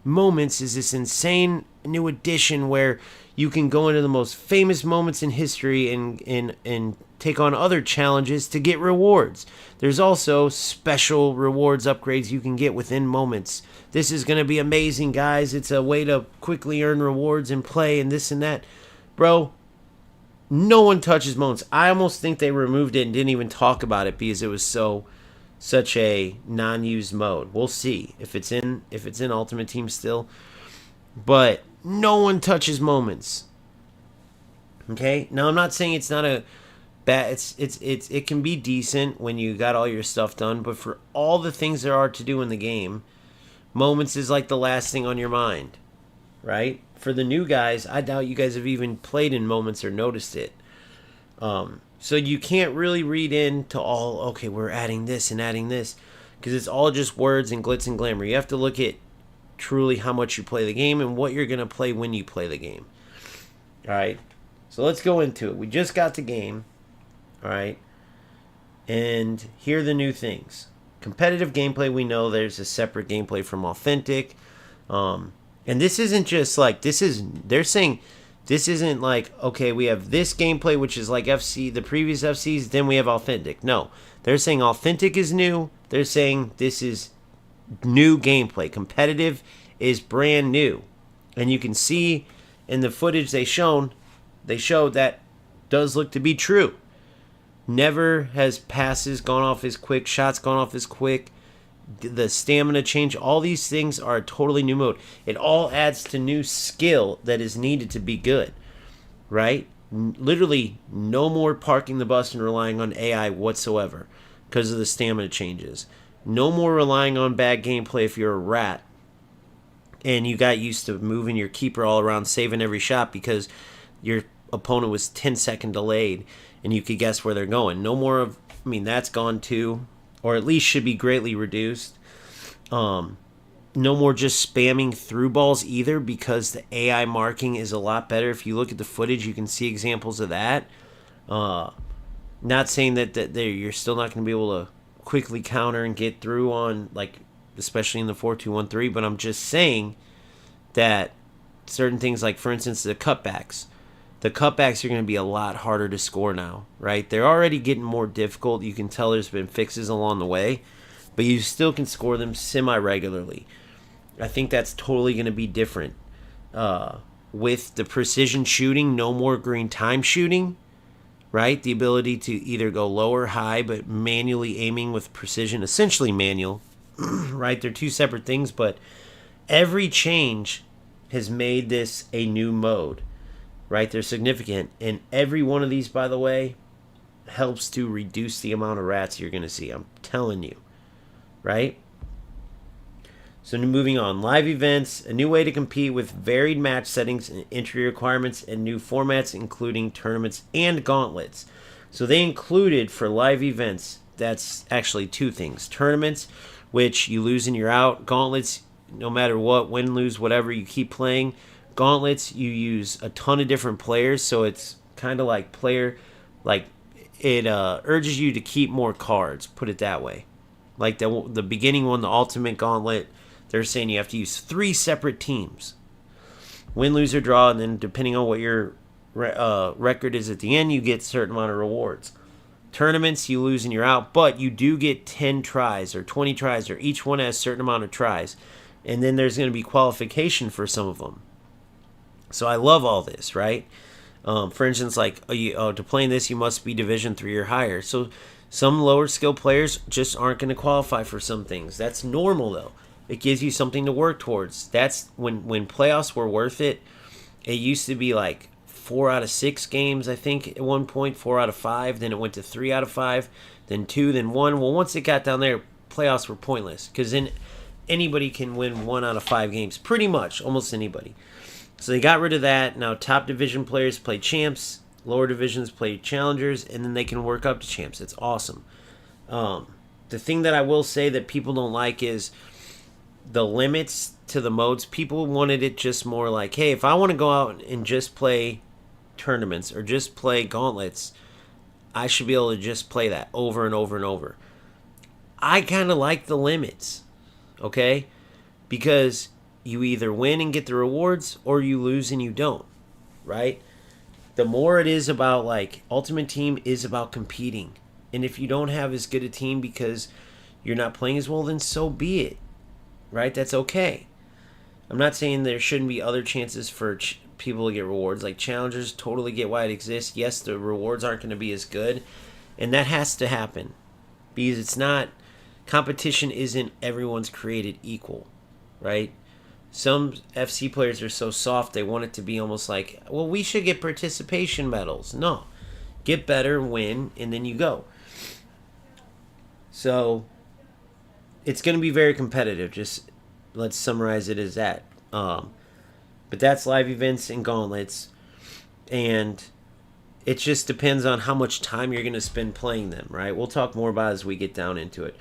Moments is this insane new addition where you can go into the most famous moments in history and take on other challenges to get rewards. There's also special rewards upgrades you can get within Moments. This is going to be amazing, guys. It's a way to quickly earn rewards and play and this and that. Bro, no one touches Moments. I almost think they removed it and didn't even talk about it because it was such a non-used mode. We'll see if it's in Ultimate Team still. But no one touches Moments. Okay? Now I'm not saying it's not a bad, it can be decent when you got all your stuff done, but for all the things there are to do in the game, Moments is like the last thing on your mind. Right? For the new guys, I doubt you guys have even played in Moments or noticed it. So you can't really read into all, okay, we're adding this and adding this, because it's all just words and glitz and glamour. You have to look at truly how much you play the game and what you're going to play when you play the game. All right, so let's go into it. We just got the game, all right, and here are the new things. Competitive gameplay, we know there's a separate gameplay from authentic. And this isn't just like, they're saying this isn't like, okay, we have this gameplay, which is like FC, the previous FCs, then we have authentic. No, they're saying authentic is new. They're saying this is new gameplay. Competitive is brand new. And you can see in the footage they showed that does look to be true. Never has passes gone off as quick, shots gone off as quick. The stamina change, all these things are a totally new mode. It all adds to new skill that is needed to be good, right? Literally no more parking the bus and relying on AI whatsoever because of the stamina changes. No more relying on bad gameplay if you're a rat and you got used to moving your keeper all around, saving every shot because your opponent was 10-second delayed and you could guess where they're going. No more of, that's gone too. Or at least should be greatly reduced. No more just spamming through balls either, because the AI marking is a lot better. If you look at the footage, you can see examples of that. Not saying that you're still not going to be able to quickly counter and get through on, like, especially in the 4-2-1-3, but I'm just saying that certain things, like, for instance, the cutbacks. The cutbacks are going to be a lot harder to score now, right? They're already getting more difficult. You can tell there's been fixes along the way, but you still can score them semi-regularly. I think that's totally going to be different. With the precision shooting, no more green time shooting, right? The ability to either go low or high, but manually aiming with precision, essentially manual, right? They're two separate things, but every change has made this a new mode. Right, they're significant, and every one of these, by the way, helps to reduce the amount of rats you're going to see. I'm telling you, right? So moving on, live events, a new way to compete with varied match settings and entry requirements and new formats, including tournaments and gauntlets. So they included for live events, that's actually two things. Tournaments, which you lose and you're out. Gauntlets, no matter what, win, lose, whatever, you keep playing. Gauntlets, you use a ton of different players, so it's kind of like it urges you to keep more cards, put it that way. Like the beginning one, the Ultimate Gauntlet, they're saying you have to use 3 separate teams. Win, lose, or draw, and then depending on what your record is at the end, you get a certain amount of rewards. Tournaments, you lose and you're out, but you do get 10 tries or 20 tries, or each one has a certain amount of tries. And then there's going to be qualification for some of them. So I love all this, right? For instance, like to play in this, you must be Division 3 or higher. So some lower skill players just aren't going to qualify for some things. That's normal, though. It gives you something to work towards. That's when playoffs were worth it. It used to be like 4 out of 6 games, I think, at one point, 4 out of 5. Then it went to 3 out of 5, then 2, then 1. Well, once it got down there, playoffs were pointless because then anybody can win 1 out of 5 games, pretty much, almost anybody. So they got rid of that. Now top division players play champs, lower divisions play challengers, and then they can work up to champs. It's awesome. The thing that I will say that people don't like is the limits to the modes. People wanted it just more like, hey, if I want to go out and just play tournaments or just play gauntlets, I should be able to just play that over and over and over. I kind of like the limits, okay? Because you either win and get the rewards or you lose and you don't, right? The more it is about, like, Ultimate Team is about competing. And if you don't have as good a team because you're not playing as well, then so be it, right? That's okay. I'm not saying there shouldn't be other chances for people to get rewards. Like, challengers totally get why it exists. Yes, the rewards aren't going to be as good, and that has to happen because it's not, competition isn't everyone's created equal, right? Some FC players are so soft they want it to be almost like, well, we should get participation medals. No. Get better, win, and then you go. So it's going to be very competitive. Just let's summarize it as that. But that's live events and gauntlets. And it just depends on how much time you're going to spend playing them, right? We'll talk more about it as we get down into it.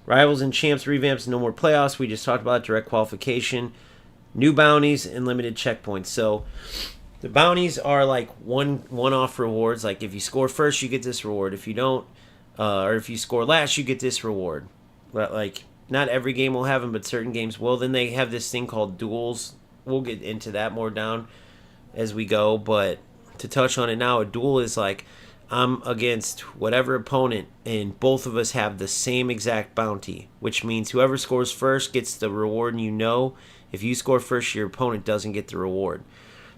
Rivals and champs revamps, no more playoffs. We just talked about direct qualification. New bounties and limited checkpoints. So the bounties are like one-off rewards. Like if you score first, you get this reward. If you don't, or if you score last, you get this reward. But like not every game will have them, but certain games will. Then they have this thing called duels. We'll get into that more down as we go. But to touch on it now, a duel is like I'm against whatever opponent, and both of us have the same exact bounty, which means whoever scores first gets the reward, and if you score first, your opponent doesn't get the reward.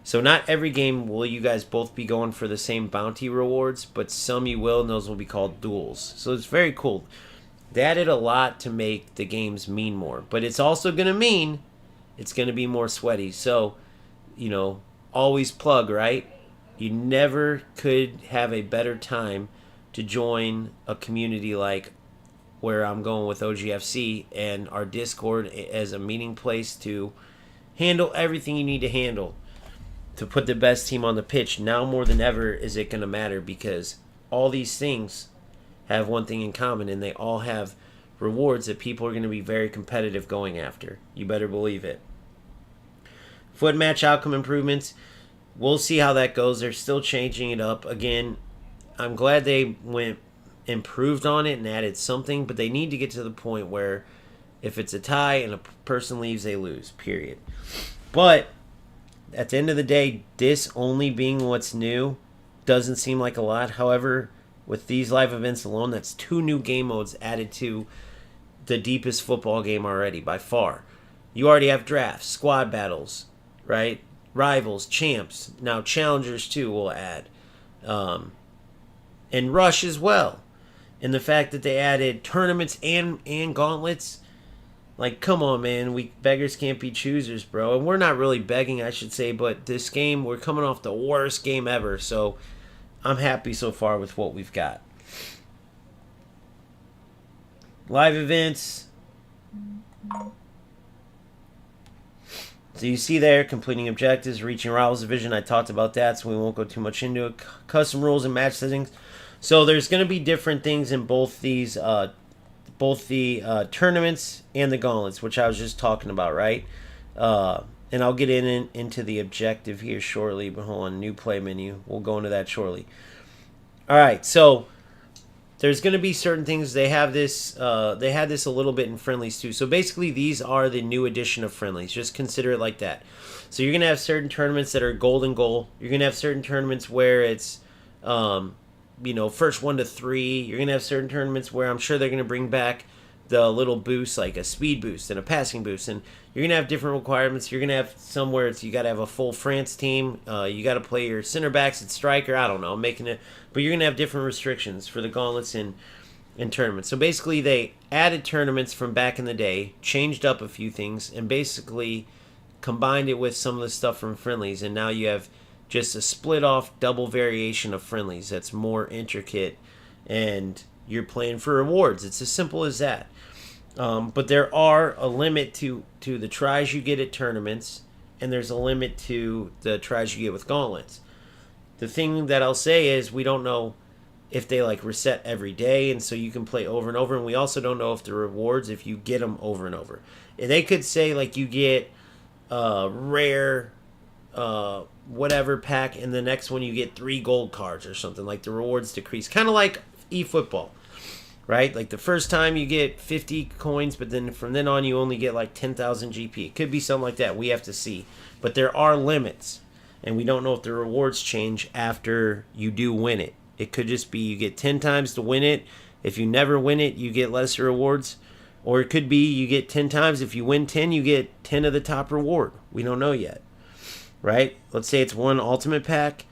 So not every game will you guys both be going for the same bounty rewards, but some you will, and those will be called duels. So it's very cool. They added a lot to make the games mean more, but it's also going to mean it's going to be more sweaty. So, always plug, right? You never could have a better time to join a community like where I'm going with OGFC and our Discord as a meeting place to handle everything you need to handle to put the best team on the pitch. Now more than ever is it going to matter because all these things have one thing in common, and they all have rewards that people are going to be very competitive going after. You better believe it. Foot match outcome improvements. We'll see how that goes. They're still changing it up. Again, I'm glad they improved on it and added something, but they need to get to the point where if it's a tie and a person leaves, they lose, period. But at the end of the day, this only being what's new doesn't seem like a lot. However, with these live events alone, that's 2 new game modes added to the deepest football game already by far. You already have drafts, squad battles, right? Rivals, champs, now challengers too will add. And rush as well. And the fact that they added tournaments and gauntlets, like, come on, man. We beggars can't be choosers, bro. And we're not really begging, I should say, but this game, we're coming off the worst game ever. So I'm happy so far with what we've got. Live events. So you see there, completing objectives, reaching rivals division. I talked about that, so we won't go too much into it. Custom rules and match settings. So there's going to be different things in both these, both the tournaments and the gauntlets, which I was just talking about, right? And I'll get into the objective here shortly. But hold on, new play menu. We'll go into that shortly. All right, so there's going to be certain things. They have this. They had this a little bit in friendlies too. So basically, these are the new edition of friendlies. Just consider it like that. So you're going to have certain tournaments that are golden goal. You're going to have certain tournaments where it's, first 1 to 3. You're going to have certain tournaments where I'm sure they're going to bring back the little boosts, like a speed boost and a passing boost, and you're gonna have different requirements. You're gonna have somewhere it's you got to have a full France team. You got to play your center backs at striker. I don't know, I'm making it, but you're gonna have different restrictions for the gauntlets in tournaments. So basically, they added tournaments from back in the day, changed up a few things, and basically combined it with some of the stuff from friendlies, and now you have just a split off double variation of friendlies that's more intricate, and you're playing for rewards. It's as simple as that. But there are a limit to the tries you get at tournaments, and there's a limit to the tries you get with gauntlets. The thing that I'll say is we don't know if they like reset every day, and so you can play over and over, and we also don't know if the rewards, if you get them over and over. And they could say like you get rare whatever pack, and the next one you get 3 gold cards or something, like the rewards decrease, kind of like eFootball. Right? Like the first time you get 50 coins, but then from then on you only get like 10,000 GP. It could be something like that. We have to see. But there are limits. And we don't know if the rewards change after you do win it. It could just be you get 10 times to win it. If you never win it, you get less rewards. Or it could be you get 10 times. If you win 10, you get 10 of the top reward. We don't know yet. Right? Let's say it's one ultimate pack,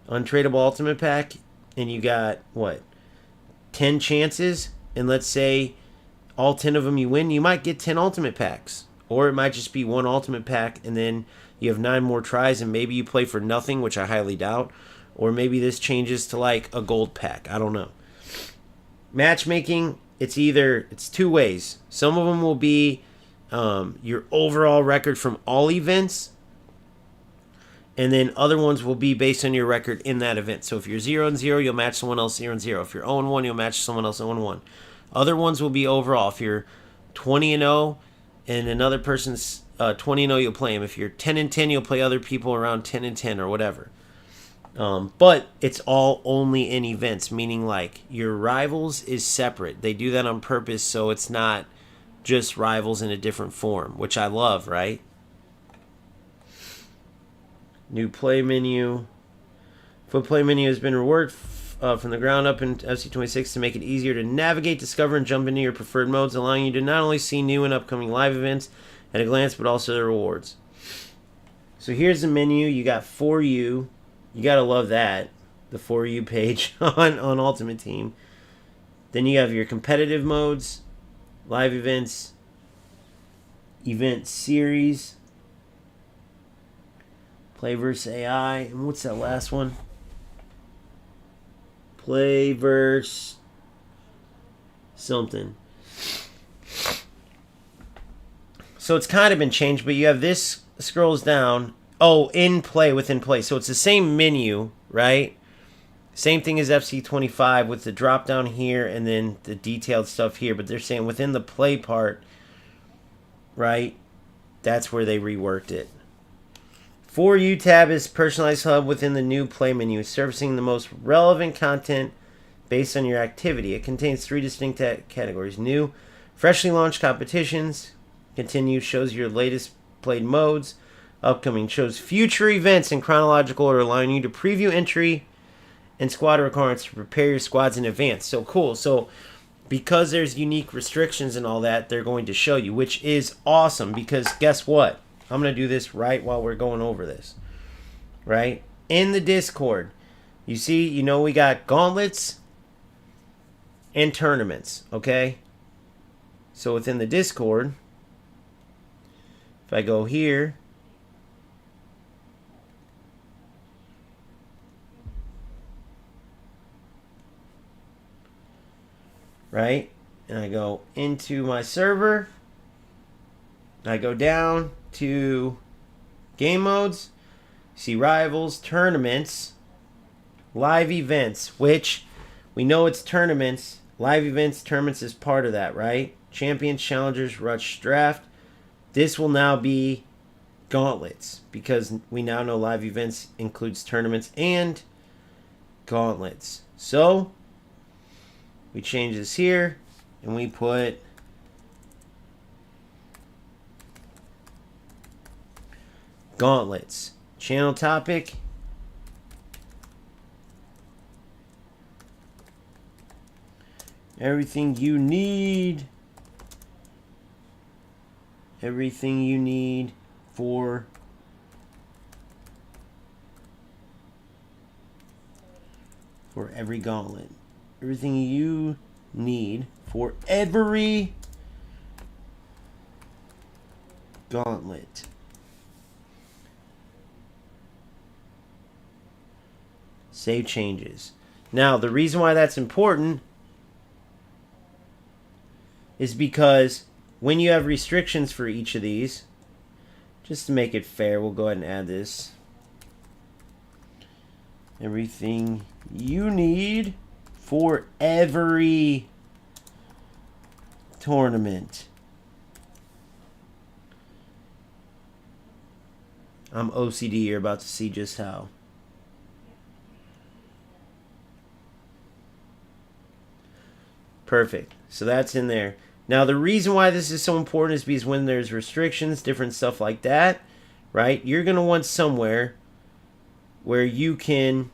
untradeable ultimate pack, and you got, what? 10 chances, and let's say all 10 of them you win, you might get 10 ultimate packs. Or it might just be one ultimate pack, and then you have 9 more tries, and maybe you play for nothing, which I highly doubt. Or maybe this changes to like a gold pack. I don't know. Matchmaking, it's 2 ways. Some of them will be your overall record from all events, and then other ones will be based on your record in that event. So if you're 0-0, you'll match someone else 0-0. If you're 0-1, you'll match someone else 0-1. Other ones will be overall. If you're 20-0 and another person's 20-0, you'll play him. If you're 10-10, you'll play other people around 10-10 or whatever. But it's all only in events, meaning like your rivals is separate. They do that on purpose, so it's not just rivals in a different form, which I love, right? New play menu. Foot play menu has been reworked from the ground up in FC26 to make it easier to navigate, discover, and jump into your preferred modes, allowing you to not only see new and upcoming live events at a glance, but also the rewards. So here's the menu. You got For You. You gotta love that. The For You page on Ultimate Team. Then you have your competitive modes, live events, event series, play versus AI, and what's that last one? Play versus something. So it's kind of been changed, but you have this scrolls down. Oh, in play, within play. So it's the same menu, right? Same thing as FC25 with the drop down here and then the detailed stuff here. But they're saying within the play part, right? That's where they reworked it. For You tab is personalized hub within the new play menu, surfacing the most relevant content based on your activity. It contains 3 distinct categories. New, freshly launched competitions. Continue shows your latest played modes. Upcoming shows future events in chronological order, allowing you to preview entry and squad requirements to prepare your squads in advance. So cool. So because there's unique restrictions and all that, they're going to show you, which is awesome because guess what? I'm going to do this right while we're going over this. Right? In the Discord, you see, we got gauntlets and tournaments. Okay? So within the Discord, if I go here, right? And I go into my server. I go down to Game modes, see rivals, tournaments, live events, which we know it's tournaments. Live events, tournaments is part of that, right? Champions, challengers, rush, draft. This will now be gauntlets because we now know live events includes tournaments and gauntlets. So we change this here and we put gauntlets. Channel topic. Everything you need. Everything you need for every gauntlet. Everything you need for every gauntlet. Save changes. Now, the reason why that's important is because when you have restrictions for each of these, just to make it fair, we'll go ahead and add this. Everything you need for every tournament. I'm OCD, you're about to see just how. Perfect. So that's in there. Now, the reason why this is so important is because when there's restrictions, different stuff like that, right, you're going to want somewhere where you can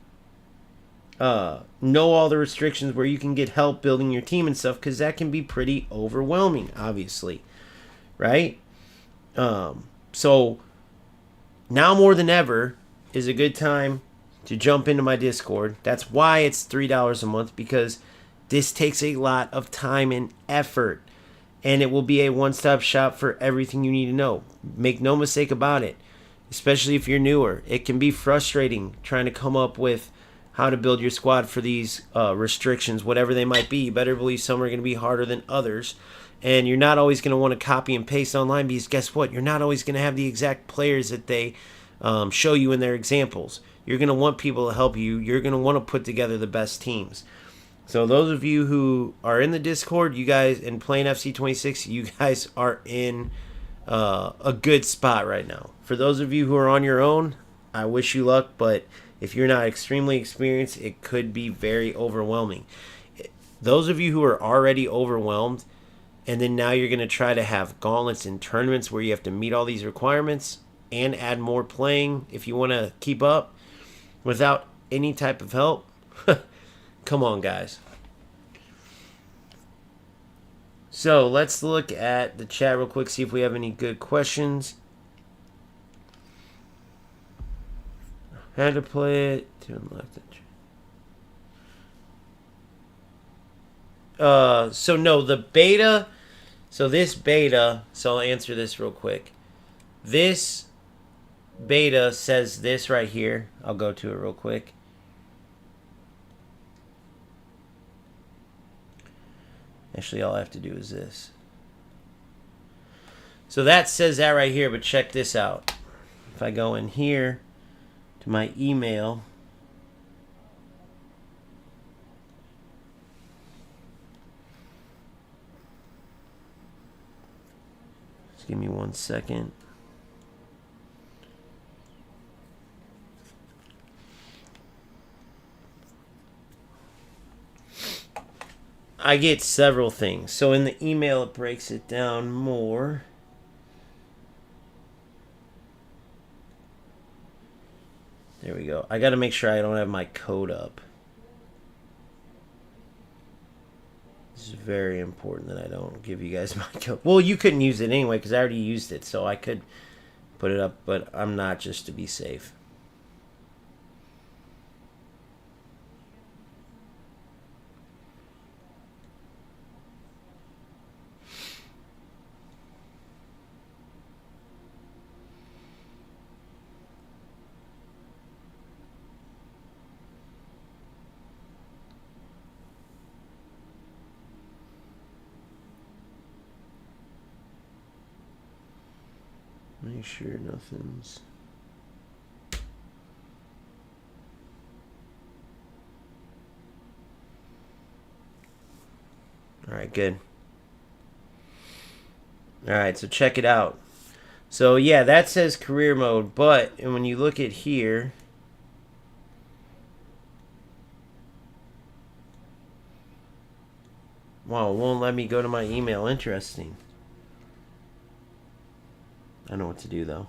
know all the restrictions, where you can get help building your team and stuff, because that can be pretty overwhelming, obviously, right? So now more than ever is a good time to jump into my Discord. That's why it's $3 a month, because this takes a lot of time and effort. And it will be a one-stop shop for everything you need to know. Make no mistake about it. Especially if you're newer. It can be frustrating trying to come up with how to build your squad for these restrictions, whatever they might be. You better believe some are going to be harder than others. And you're not always going to want to copy and paste online, because guess what? You're not always going to have the exact players that they show you in their examples. You're going to want people to help you. You're going to want to put together the best teams. So those of you who are in the Discord, you guys, and playing FC26, you guys are in a good spot right now. For those of you who are on your own, I wish you luck, but if you're not extremely experienced, it could be very overwhelming. Those of you who are already overwhelmed, and then now you're going to try to have gauntlets and tournaments where you have to meet all these requirements and add more playing if you want to keep up without any type of help. Come on, guys. So let's look at the chat real quick, see if we have any good questions. How to play it to unlock the so no, the beta. So this beta. So I'll answer this real quick. This beta says this right here. I'll go to it real quick. Actually, all I have to do is this. So that says that right here, but check this out. If I go in here to my email, just give me 1 second. I get several things. So in the email, it breaks it down more. There we go. I got to make sure I don't have my code up. This is very important that I don't give you guys my code. Well, you couldn't use it anyway because I already used it. So I could put it up, but I'm not, just to be safe. Make sure nothing's... All right, good. All right, so check it out. So yeah, that says career mode, but and when you look at here, wow, it won't let me go to my email. Interesting. I know what to do though.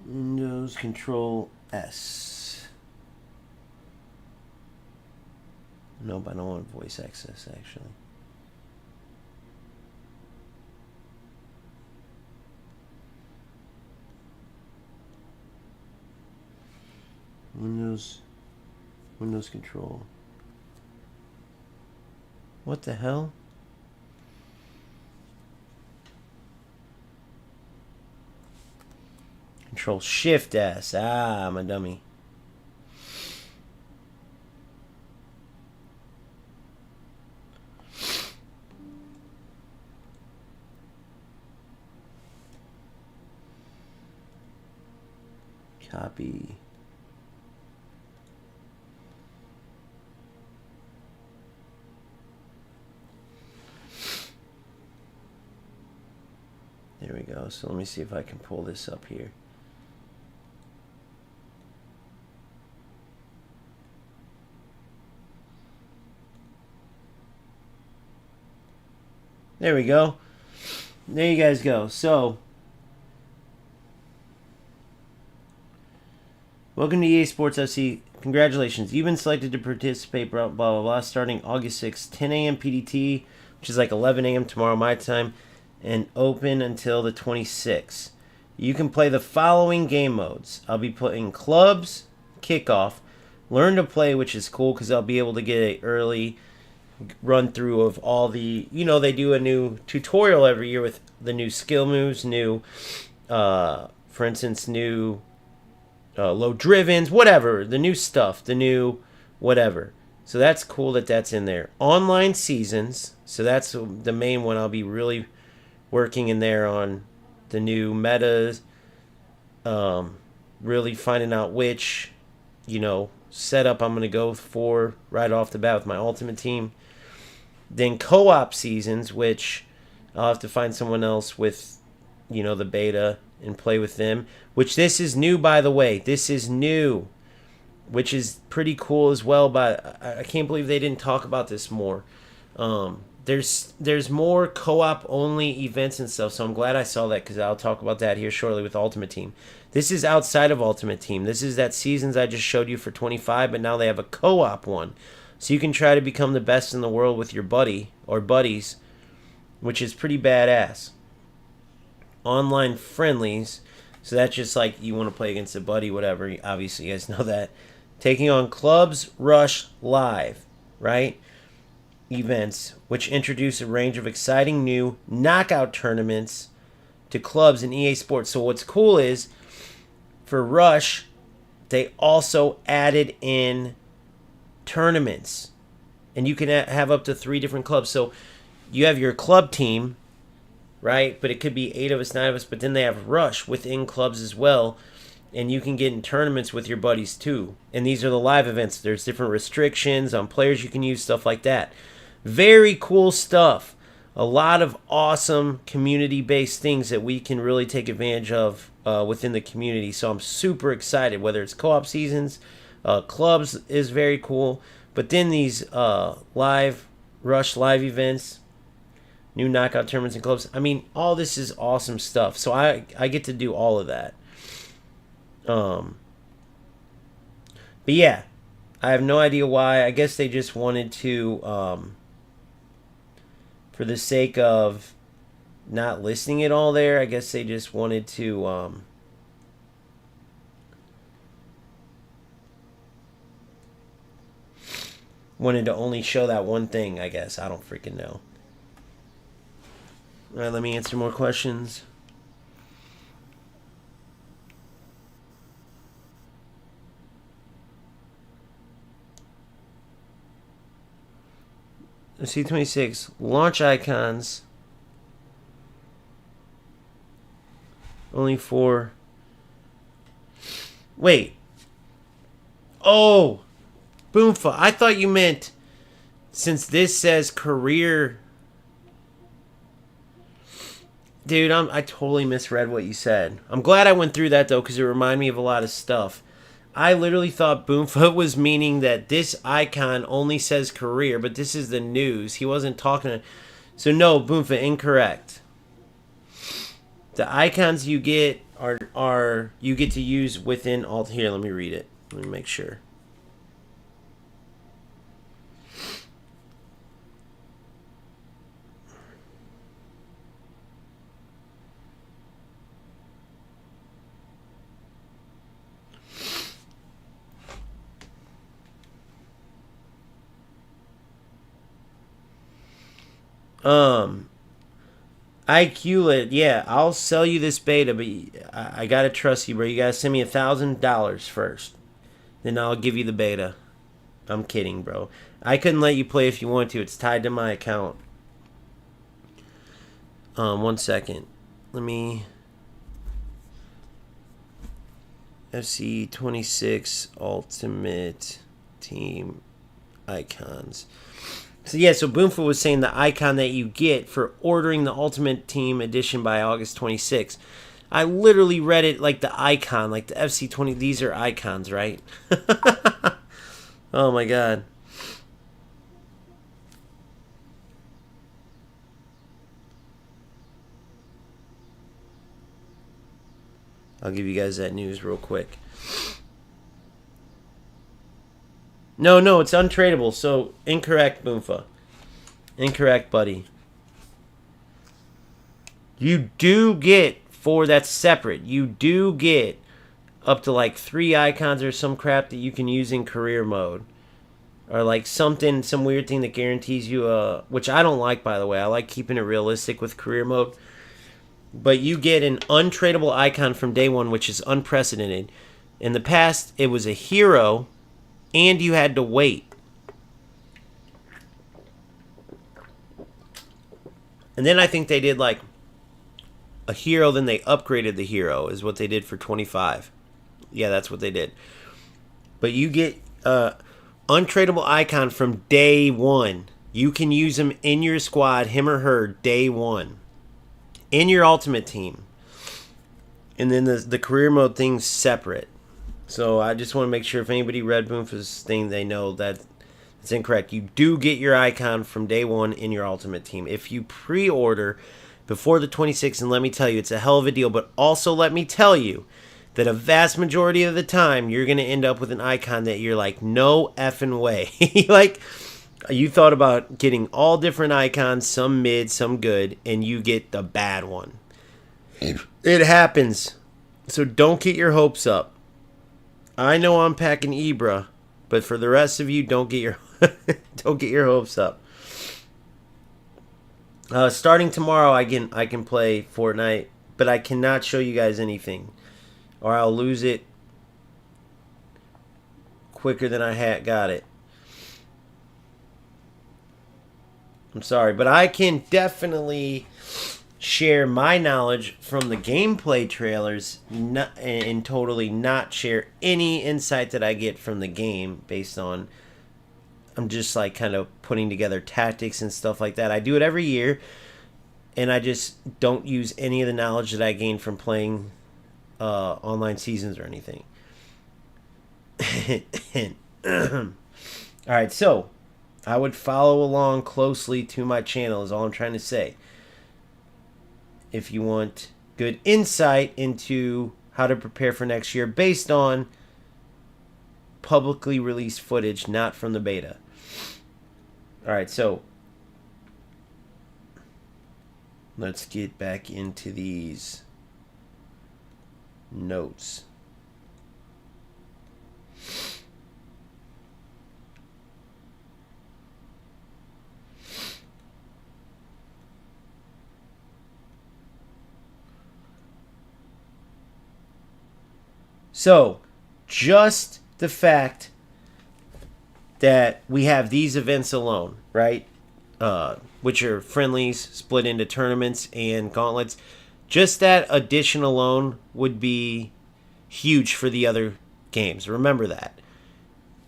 Windows Control S. Nope, I don't want voice access actually. Windows Control. What the hell? Control Shift S. Ah, I'm a dummy. Copy. There we go. So let me see if I can pull this up here. There we go. There you guys go. So, welcome to EA Sports FC. Congratulations. You've been selected to participate, blah, blah, blah, starting August 6th, 10 a.m. PDT, which is like 11 a.m. tomorrow my time, and open until the 26th. You can play the following game modes. I'll be putting clubs, kickoff, learn to play, which is cool because I'll be able to get a early run through of all the, they do a new tutorial every year with the new skill moves, new, for instance, new low drivens, whatever, the new stuff, the new whatever. So that's cool that that's in there. Online seasons, so that's the main one. I'll be really working in there on the new metas, really finding out which, setup I'm going to go for right off the bat with my ultimate team. Then co-op seasons, which I'll have to find someone else with, the beta and play with them. Which this is new, by the way. This is new, which is pretty cool as well. But I can't believe they didn't talk about this more. There's more co-op only events and stuff, so I'm glad I saw that because I'll talk about that here shortly with Ultimate Team. This is outside of Ultimate Team. This is that seasons I just showed you for 25, but now they have a co-op one. So you can try to become the best in the world with your buddy or buddies, which is pretty badass. Online friendlies, so that's just like you want to play against a buddy, whatever. Obviously, you guys know that. Taking on Clubs Rush Live, right? Events, which introduce a range of exciting new knockout tournaments to clubs in EA Sports. So what's cool is, for Rush, they also added in tournaments, and you can have up to 3 different clubs. So you have your club team, right? But it could be 8 of us, 9 of us, but then they have Rush within clubs as well, and you can get in tournaments with your buddies too. And these are the live events. There's different restrictions on players you can use, stuff like that. Very cool stuff. A lot of awesome community-based things that we can really take advantage of within the community. So I'm super excited, whether it's co-op seasons, clubs is very cool. But then these live Rush live events, new knockout tournaments and clubs. I mean, all this is awesome stuff. So I get to do all of that. But yeah, I have no idea why. I guess they just wanted to, for the sake of not listing it all there, I guess they just wanted to, wanted to only show that one thing, I guess. I don't freaking know. All right, let me answer more questions. C26 launch icons only for. Wait, Oh, Boomfa, I thought you meant since this says career. Dude, I totally misread what you said. I'm glad I went through that, though, because it reminded me of a lot of stuff. I literally thought Boomfoot was meaning that this icon only says career, but this is the news. He wasn't talking. So, no, Boomfoot, incorrect. The icons you get are you get to use within alt. Here, let me read it. Let me make sure. IQ, yeah, I'll sell you this beta, but I gotta trust you, bro. You gotta send me $1,000 first, then I'll give you the beta. I'm kidding, bro. I couldn't let you play if you want to. It's tied to my account. 1 second. Let me. FC26 Ultimate Team icons. So yeah, so Boomfoot was saying the icon that you get for ordering the Ultimate Team Edition by August 26th. I literally read it like the icon, like the FC20. These are icons, right? Oh my god. I'll give you guys that news real quick. No, it's untradeable. So, incorrect, Boomfa. Incorrect, buddy. You do get, that's separate, you do get up to like 3 icons or some crap that you can use in career mode. Or like some weird thing that guarantees you which I don't like, by the way. I like keeping it realistic with career mode. But you get an untradeable icon from day one, which is unprecedented. In the past, it was a hero, and you had to wait. And then I think they did like a hero, then they upgraded the hero, is what they did for 25. Yeah, that's what they did. But you get untradeable icon from day one. You can use him in your squad, him or her, day one. In your ultimate team. And then the career mode thing's separate. So I just want to make sure if anybody read Boomfa's thing, they know that it's incorrect. You do get your icon from day one in your ultimate team. If you pre-order before the 26th, and let me tell you, it's a hell of a deal. But also let me tell you that a vast majority of the time, you're going to end up with an icon that you're like, no effing way. Like, you thought about getting all different icons, some mid, some good, and you get the bad one. It happens. So don't get your hopes up. I know I'm packing Ibra, but for the rest of you, don't get your don't get your hopes up. Starting tomorrow, I can play Fortnite, but I cannot show you guys anything, or I'll lose it quicker than I got it. I'm sorry, but I can definitely share my knowledge from the gameplay trailers and totally not share any insight that I get from the game based on, I'm just like kind of putting together tactics and stuff like that. I do it every year, and I just don't use any of the knowledge that I gained from playing online seasons or anything. Alright, so I would follow along closely to my channel is all I'm trying to say. If you want good insight into how to prepare for next year based on publicly released footage, not from the beta. Alright, so let's get back into these notes. So, just the fact that we have these events alone, right? Which are friendlies split into tournaments and gauntlets. Just that addition alone would be huge for the other games. Remember that.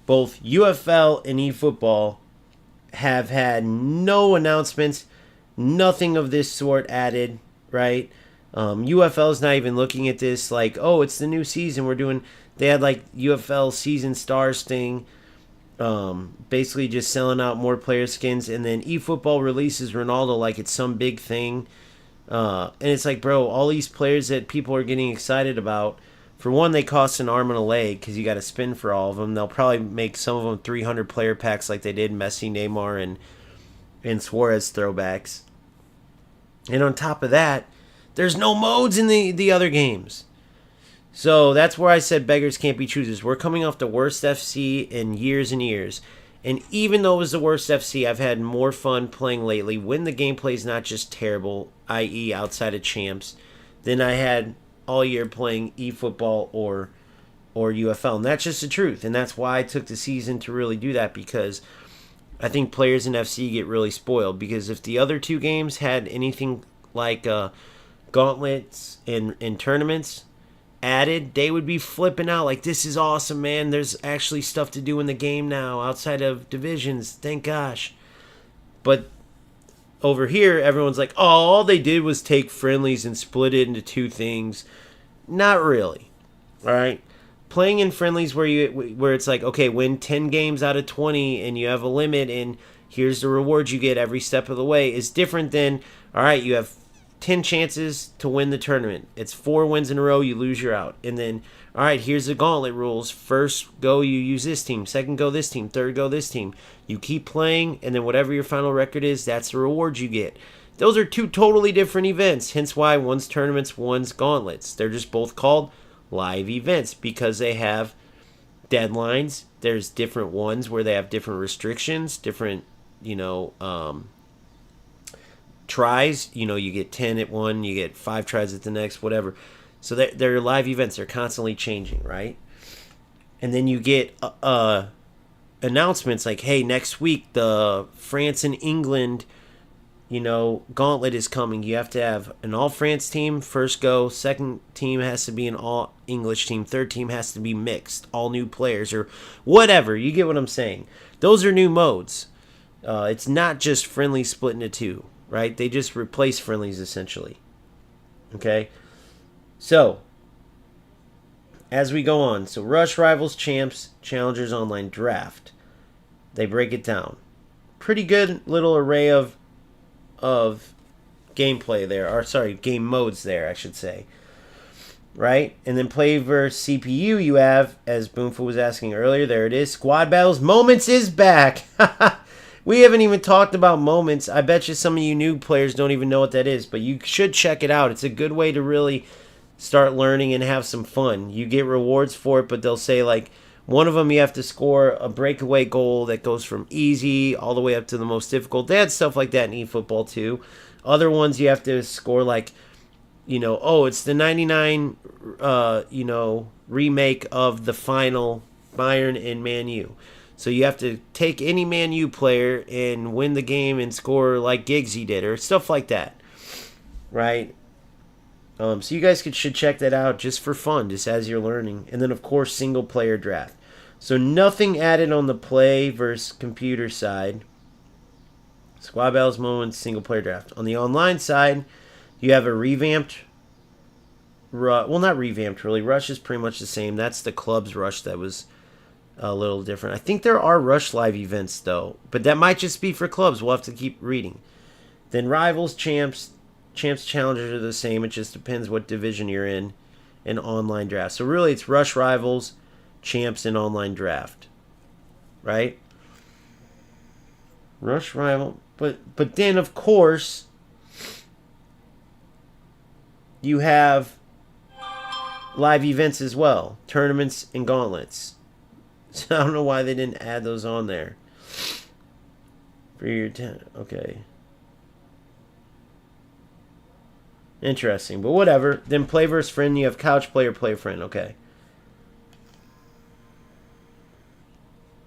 both UFL and eFootball have had no announcements, nothing of this sort added, right? UFL is not even looking at this like, oh, it's the new season. They had like UFL season stars thing, basically just selling out more player skins. And then eFootball releases Ronaldo like it's some big thing. And it's like, bro, all these players that people are getting excited about, for one, they cost an arm and a leg because you got to spin for all of them. They'll probably make some of them 300 player packs like they did Messi, Neymar, and Suarez throwbacks. And on top of that, there's no modes in the other games. So that's where I said beggars can't be choosers. We're coming off the worst FC in years and years. And even though it was the worst FC, I've had more fun playing lately when the gameplay is not just terrible, i.e. outside of champs, than I had all year playing eFootball or UFL. And that's just the truth. And that's why I took the season to really do that, because I think players in FC get really spoiled. Because if the other two games had anything like gauntlets and tournaments added, they would be flipping out like, this is awesome, man. There's actually stuff to do in the game now outside of divisions. Thank gosh. But over here, everyone's like, oh, all they did was take friendlies and split it into two things. Not really. All right. Playing in friendlies where it's like, okay, win 10 games out of 20 and you have a limit and here's the reward you get every step of the way is different than, all right, you have 10 chances to win the tournament. It's 4 wins in a row, you lose, you're out. And then, all right, here's the gauntlet rules. First go, you use this team. Second go, this team. Third go, this team. You keep playing, and then whatever your final record is, that's the reward you get. Those are two totally different events, hence why one's tournaments, one's gauntlets. They're just both called live events because they have deadlines. There's different ones where they have different restrictions, different, tries. You get 10 at one, you get 5 tries at the next, whatever. So they're live events. They're constantly changing, right? And then you get announcements like, hey, next week the France and England, gauntlet is coming. You have to have an all-France team, first go. Second team has to be an all-English team. Third team has to be mixed, all new players or whatever. You get what I'm saying. Those are new modes. It's not just friendly split into two, right? They just replace friendlies essentially. Okay? So, as we go on, so Rush, Rivals, Champs, Challengers, Online, Draft. They break it down. Pretty good little array of gameplay there. Or, sorry, game modes there, I should say. Right? And then play versus CPU you have, as Boomful was asking earlier, there it is. Squad Battles Moments is back! We haven't even talked about Moments. I bet you some of you new players don't even know what that is, but you should check it out. It's a good way to really start learning and have some fun. You get rewards for it, but they'll say like one of them you have to score a breakaway goal that goes from easy all the way up to the most difficult. They had stuff like that in eFootball too. Other ones you have to score like, it's the 99 remake of the final Bayern and Man U. So you have to take any Man U player and win the game and score like Giggsy did or stuff like that. Right? So you guys should check that out just for fun, just as you're learning. And then, of course, single-player draft. So nothing added on the play versus computer side. Squad Battles Moments, single-player draft. On the online side, you have a revamped... Well, not revamped, really. Rush is pretty much the same. That's the club's Rush that was a little different. I think there are Rush Live events, though. But that might just be for clubs. We'll have to keep reading. Then Rivals, Champs, Challengers are the same. It just depends what division you're in and online draft. So really it's Rush, Rivals, Champs, and online draft. Right? Rush, Rival. But then, of course, you have live events as well. Tournaments and gauntlets. So I don't know why they didn't add those on there. For your 10. Okay. Interesting, but whatever. Then play versus friend, you have couch player, play friend. Okay.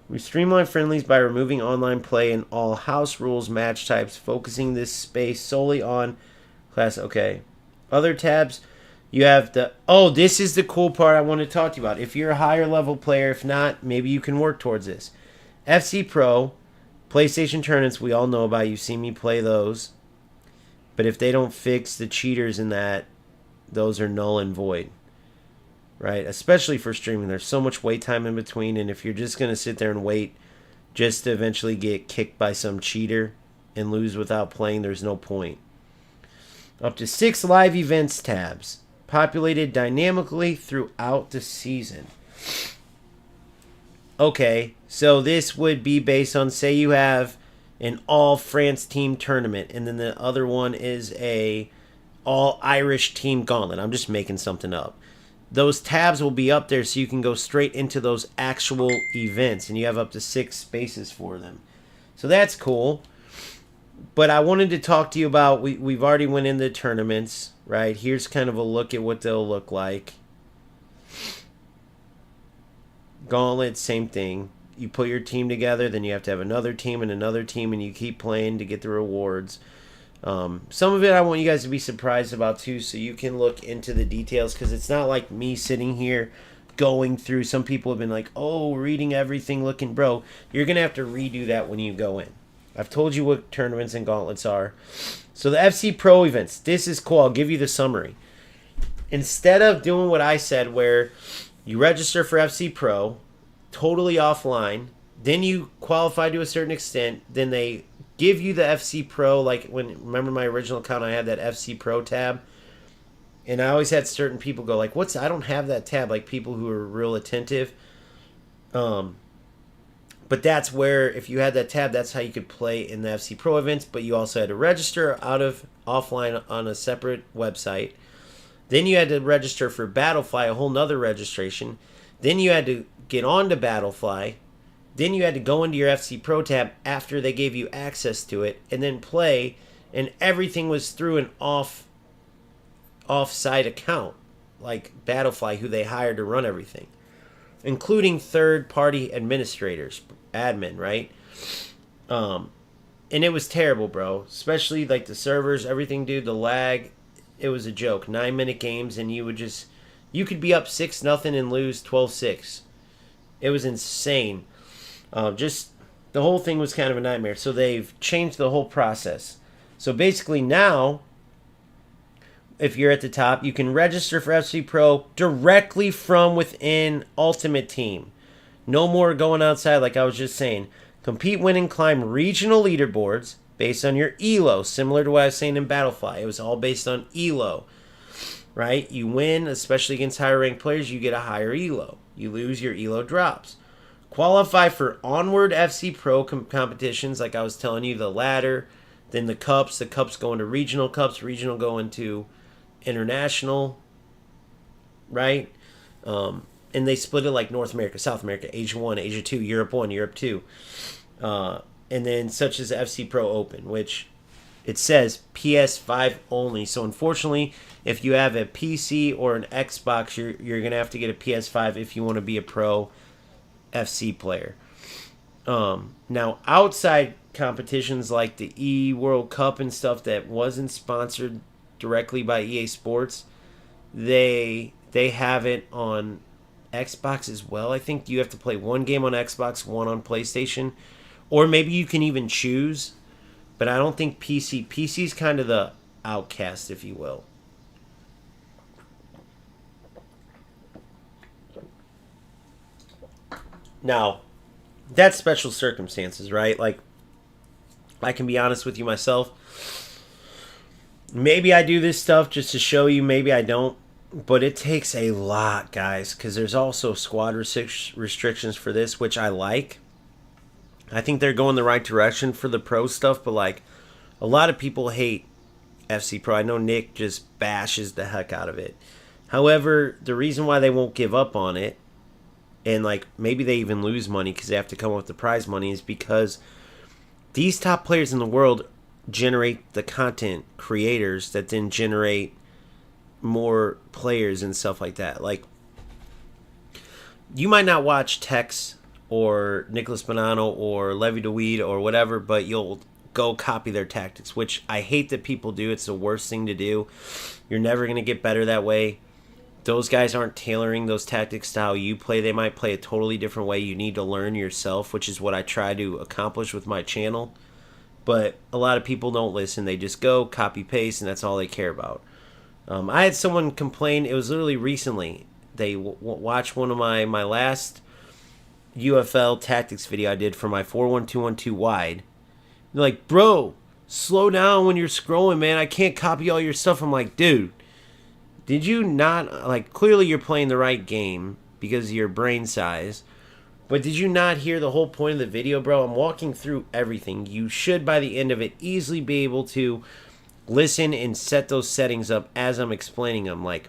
We streamline friendlies by removing online play and all house rules match types, focusing this space solely on class. Okay. Other tabs, You have the, oh, this is the cool part I want to talk to you about. If you're a higher level player, if not, maybe you can work towards this. FC Pro, PlayStation tournaments, we all know about. You've seen me play those. But if they don't fix the cheaters in that, those are null and void. Right? Especially for streaming. There's so much wait time in between. And if you're just going to sit there and wait just to eventually get kicked by some cheater and lose without playing, there's no point. Up to 6 live events tabs. Populated dynamically throughout the season. Okay, so this would be based on, say you have an all-France team tournament, and then the other one is a all-Irish team gauntlet. I'm just making something up. Those tabs will be up there so you can go straight into those actual events, and you have up to 6 spaces for them. So that's cool. But I wanted to talk to you about, we've already went into tournaments, right? Here's kind of a look at what they'll look like. Gauntlet, same thing. You put your team together, then you have to have another team, and you keep playing to get the rewards. Some of it I want you guys to be surprised about too, so you can look into the details, because it's not like me sitting here going through. Some people have been like, oh, reading everything, looking, bro. You're going to have to redo that when you go in. I've told you what tournaments and gauntlets are. So the FC Pro events, this is cool. I'll give you the summary. Instead of doing what I said, where you register for FC Pro, totally offline, then you qualify to a certain extent, then they give you the FC Pro, like when, remember my original account, I had that FC Pro tab, and I always had certain people go like, I don't have that tab, like people who are real attentive. But that's where, if you had that tab, that's how you could play in the FC Pro events. But you also had to register offline on a separate website. Then you had to register for Battlefly, a whole nother registration. Then you had to get on to Battlefly. Then you had to go into your FC Pro tab after they gave you access to it, and then play. And everything was through an off-site account, like Battlefly, who they hired to run everything, including third-party administrators, admin, right? And it was terrible, bro. Especially like the servers, everything, dude. The lag, it was a joke. 9-minute games, and you could be up 6-0 and lose 12-6. It was insane. Just the whole thing was kind of a nightmare. So they've changed the whole process. So basically now, if you're at the top, you can register for FC Pro directly from within Ultimate Team. No more going outside, like I was just saying. Compete, win, and climb regional leaderboards based on your ELO, similar to what I was saying in Battlefly. It was all based on ELO, right? You win, especially against higher ranked players, you get a higher ELO. You lose, your ELO drops. Qualify for Onward FC Pro competitions, like I was telling you, the ladder, then the cups go into regional cups, regional go into international, right? And they split it like North America, South America, Asia 1, Asia 2, Europe 1, Europe 2. And then such as the FC Pro Open, which it says PS5 only. So unfortunately, if you have a PC or an Xbox, you're going to have to get a PS5 if you want to be a pro FC player. Now, outside competitions like the E World Cup and stuff that wasn't sponsored directly by EA Sports, they have it on Xbox as well. I think you have to play one game on Xbox, one on PlayStation, or maybe you can even choose, but I don't think PC's kind of the outcast, if you will. Now, that's special circumstances, right? Like, I can be honest with you myself. Maybe I do this stuff just to show you, maybe I don't. But it takes a lot, guys, because there's also squad restrictions for this, which I like. I think they're going the right direction for the pro stuff, but like a lot of people hate FC Pro. I know Nick just bashes the heck out of it. However, the reason why they won't give up on it, and like maybe they even lose money because they have to come up with the prize money, is because these top players in the world generate the content creators that then generate more players and stuff like that. Like, you might not watch Tex or Nicholas Bonanno or Levy DeWeed or whatever, but you'll go copy their tactics, which I hate that people do. It's the worst thing to do. You're never going to get better that way. Those guys aren't tailoring those tactics to how you play. They might play a totally different way. You need to learn yourself, which is what I try to accomplish with my channel. But a lot of people don't listen. They just go, copy, paste, and that's all they care about. I had someone complain, it was literally recently. They watched one of my last UFL tactics video I did for my 4-1-2-1-2 wide. They're like, bro, slow down when you're scrolling, man. I can't copy all your stuff. I'm like, dude, did you not, like, clearly you're playing the right game because of your brain size. But did you not hear the whole point of the video, bro? I'm walking through everything. You should, by the end of it, easily be able to listen and set those settings up as I'm explaining them. Like,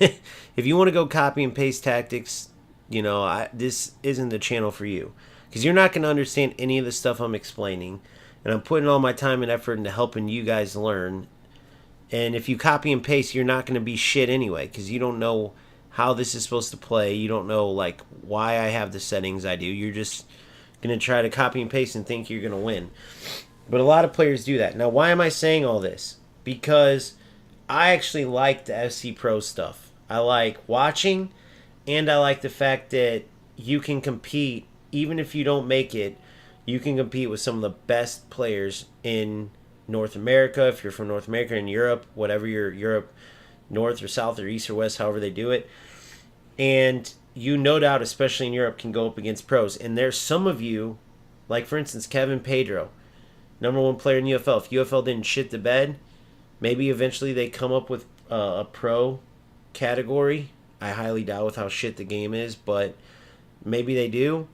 if you want to go copy and paste tactics, you know, this isn't the channel for you. Because you're not going to understand any of the stuff I'm explaining. And I'm putting all my time and effort into helping you guys learn. And if you copy and paste, you're not going to be shit anyway. Because you don't know how this is supposed to play. You don't know, like, why I have the settings I do. You're just going to try to copy and paste and think you're going to win. But a lot of players do that. Now, why am I saying all this? Because I actually like the FC Pro stuff. I like watching, and I like the fact that you can compete, even if you don't make it, you can compete with some of the best players in North America, if you're from North America, in Europe, whatever you're, Europe, North or South or East or West, however they do it. And you no doubt, especially in Europe, can go up against pros. And there's some of you, like for instance, Kevin Pedro, #1 player in UFL. If UFL didn't shit the bed, maybe eventually they come up with a pro category. I highly doubt with how shit the game is, but maybe they do.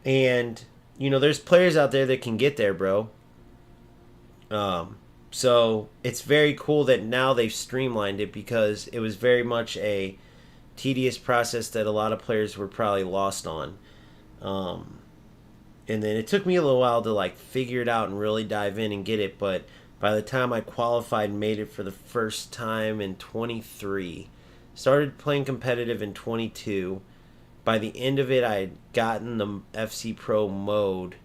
And, you know, there's players out there that can get there, bro. So it's very cool that now they've streamlined it, because it was very much a tedious process that a lot of players were probably lost on. And then it took me a little while to like figure it out and really dive in and get it. But by the time I qualified and made it for the first time in 23, started playing competitive in 22. By the end of it, I had gotten the FC Pro mode,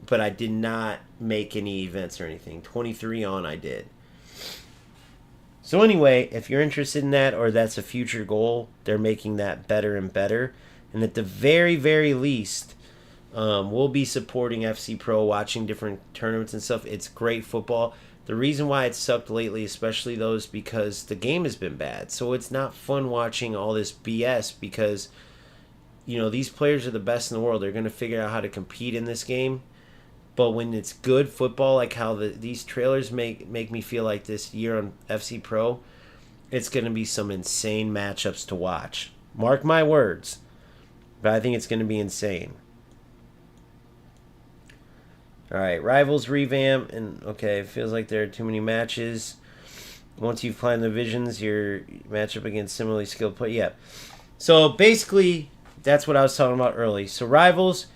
but I did not make any events or anything. 23 on, I did. So anyway, if you're interested in that, or that's a future goal, they're making that better and better. And at the very, very least, we'll be supporting FC Pro, watching different tournaments and stuff. It's great football. The reason why it sucked lately, especially those, because the game has been bad. So it's not fun watching all this BS, because, you know, these players are the best in the world. They're going to figure out how to compete in this game. But when it's good football, like how these trailers make me feel like this year on FC Pro, it's going to be some insane matchups to watch. Mark my words. But I think it's going to be insane. All right, Rivals revamp. And, okay, it feels like there are too many matches. Once you've climbed the divisions, your matchup against similarly skilled players. Yeah. So, basically, that's what I was talking about early. So, Rivals,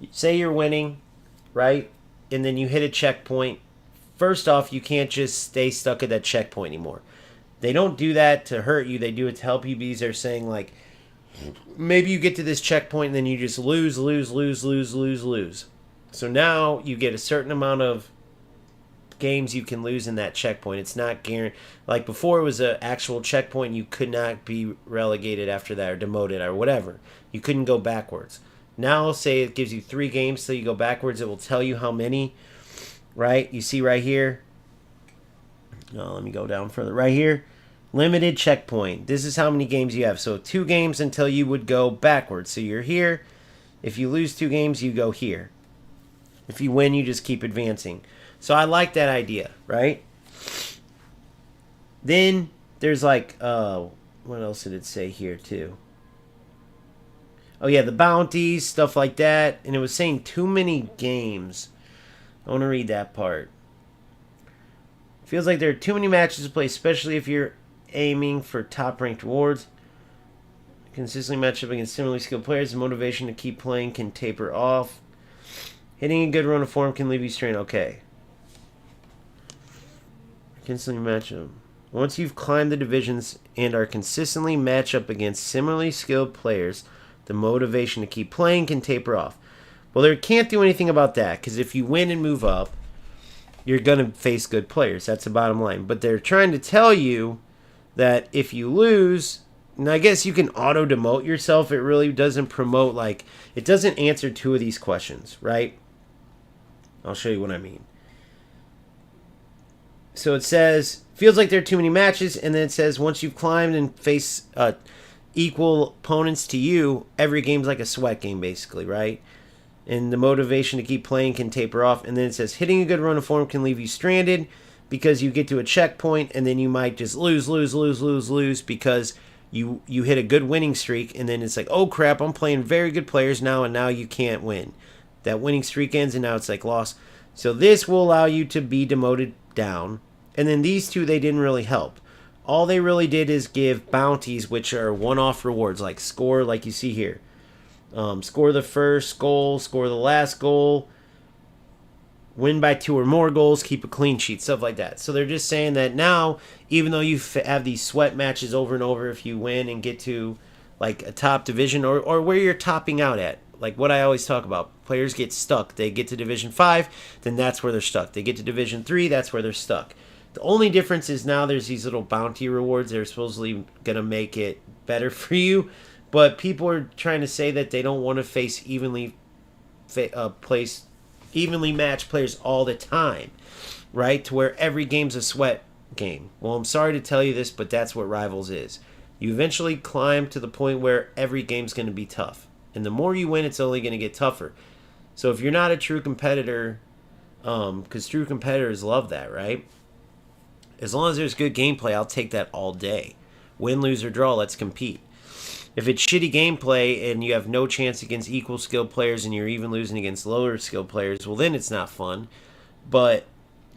say you're winning, right? And then you hit a checkpoint. First off, you can't just stay stuck at that checkpoint anymore. They don't do that to hurt you. They do it to help you, because they're saying, like, maybe you get to this checkpoint and then you just lose. So now you get a certain amount of games you can lose in that checkpoint. It's not guaranteed. Like before, it was an actual checkpoint. You could not be relegated after that or demoted or whatever. You couldn't go backwards. Now, say it gives you 3 games till you go backwards. It will tell you how many, right? You see right here. No, let me go down further. Right here. Limited checkpoint. This is how many games you have. So 2 games until you would go backwards. So you're here. If you lose 2 games, you go here. If you win, you just keep advancing. So I like that idea, right? Then there's like, what else did it say here too? Oh yeah, the bounties, stuff like that. And it was saying too many games. I want to read that part. Feels like there are too many matches to play, especially if you're aiming for top-ranked rewards. Consistently match up against similarly skilled players. The motivation to keep playing can taper off. Hitting a good run of form can leave you strained. Okay. Consistently match up. Once you've climbed the divisions and are consistently match up against similarly skilled players, the motivation to keep playing can taper off. Well, they can't do anything about that because if you win and move up, you're going to face good players. That's the bottom line. But they're trying to tell you that if you lose, and I guess you can auto-demote yourself. It really doesn't promote, like, it doesn't answer two of these questions, right? I'll show you what I mean. So it says, feels like there are too many matches, and then it says once you've climbed and face equal opponents to you, every game's like a sweat game, basically, right? And the motivation to keep playing can taper off. And then it says hitting a good run of form can leave you stranded because you get to a checkpoint and then you might just lose because you hit a good winning streak and then it's like, oh crap, I'm playing very good players now and now you can't win. That winning streak ends and now it's like loss. So this will allow you to be demoted down. And then these two, they didn't really help. All they really did is give bounties, which are one-off rewards, like score, like you see here. Score the first goal, score the last goal, win by 2 or more goals, keep a clean sheet, stuff like that. So they're just saying that now, even though you have these sweat matches over and over, if you win and get to like a top division or where you're topping out at, like what I always talk about, players get stuck. They get to Division 5, then that's where they're stuck. They get to Division 3, that's where they're stuck. The only difference is now there's these little bounty rewards. They're supposedly going to make it better for you. But people are trying to say that they don't want to face evenly matched players all the time, right? To where every game's a sweat game. Well, I'm sorry to tell you this, but that's what Rivals is. You eventually climb to the point where every game's going to be tough. And the more you win, it's only going to get tougher. So if you're not a true competitor, because true competitors love that, right? As long as there's good gameplay, I'll take that all day. Win, lose, or draw, let's compete. If it's shitty gameplay and you have no chance against equal skill players and you're even losing against lower skill players, well then it's not fun. But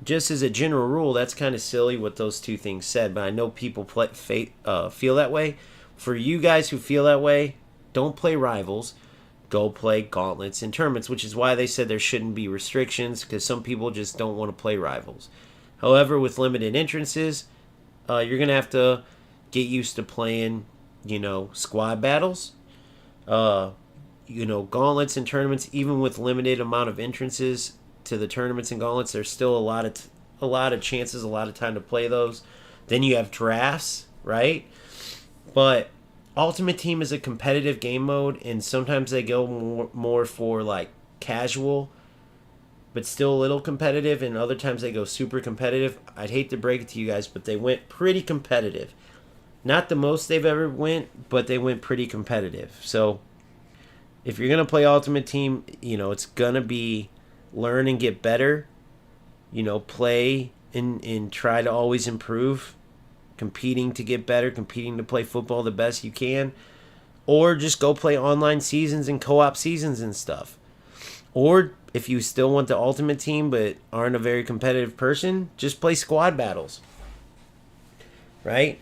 just as a general rule, that's kind of silly what those two things said. But I know people feel that way. For you guys who feel that way, don't play Rivals. Go play Gauntlets and Tournaments, which is why they said there shouldn't be restrictions because some people just don't want to play Rivals. However, with limited entrances, you're going to have to get used to playing squad battles, gauntlets and tournaments. Even with limited amount of entrances to the tournaments and gauntlets, there's still a lot of chances, a lot of time to play those. Then you have drafts, right? But Ultimate Team is a competitive game mode, and sometimes they go more for like casual, but still a little competitive, and other times they go super competitive. I'd hate to break it to you guys, but they went pretty competitive. Not the most they've ever went, but they went pretty competitive. So if you're going to play Ultimate Team, it's going to be learn and get better. Play and try to always improve. Competing to get better, competing to play football the best you can. Or just go play online seasons and co-op seasons and stuff. Or if you still want the Ultimate Team but aren't a very competitive person, just play squad battles. Right?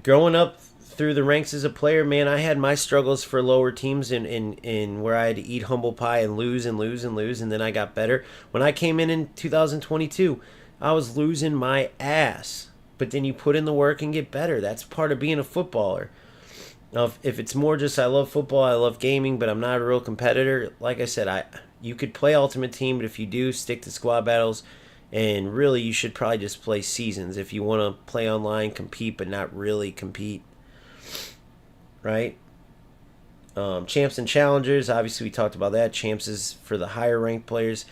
Growing up through the ranks as a player, man, I had my struggles for lower teams in where I had to eat humble pie and lose, and then I got better. When I came in 2022, I was losing my ass. But then you put in the work and get better. That's part of being a footballer. Now, if it's more just I love football, I love gaming, but I'm not a real competitor, like I said, you could play Ultimate Team, but if you do, stick to squad battles. And really, you should probably just play seasons if you want to play online, compete, but not really compete. Right? Champs and challengers, obviously we talked about that. Champs is for the higher ranked players.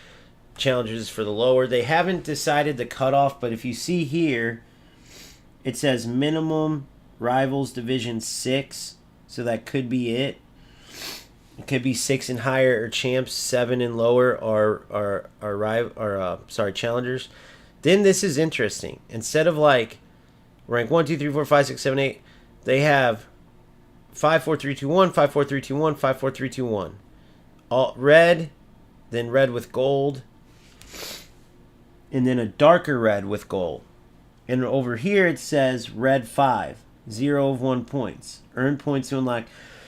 Challengers is for the lower. They haven't decided the cutoff, but if you see here, it says minimum Rivals Division 6. So that could be it. It could be 6 and higher, or champs 7 and lower, or challengers. Then this is interesting. Instead of like rank 1, 2, 3, 4, 5, 6, 7, 8, they have 5, 4, 3, 2, 1, 5, 4, 3, 2, 1, 5, 4, 3, 2, 1. All red, then red with gold, and then a darker red with gold. And over here it says red 5, 0 of 1 points. Earn points to unlock.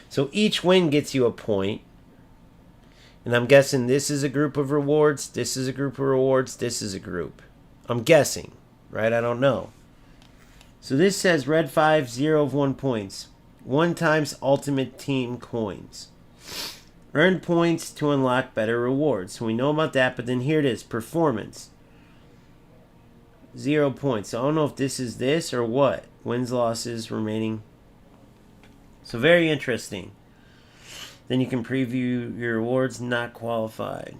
So each win gets you a point. And I'm guessing this is a group of rewards, this is a group of rewards, this is a group. I'm guessing, right? I don't know. So this says red 5, 0 of 1 points. 1 times Ultimate Team coins. Earn points to unlock better rewards. So we know about that, but then here it is, performance. 0 points. So I don't know if this is this or what. Wins, losses, remaining. So very interesting. Then you can preview your rewards. Not qualified.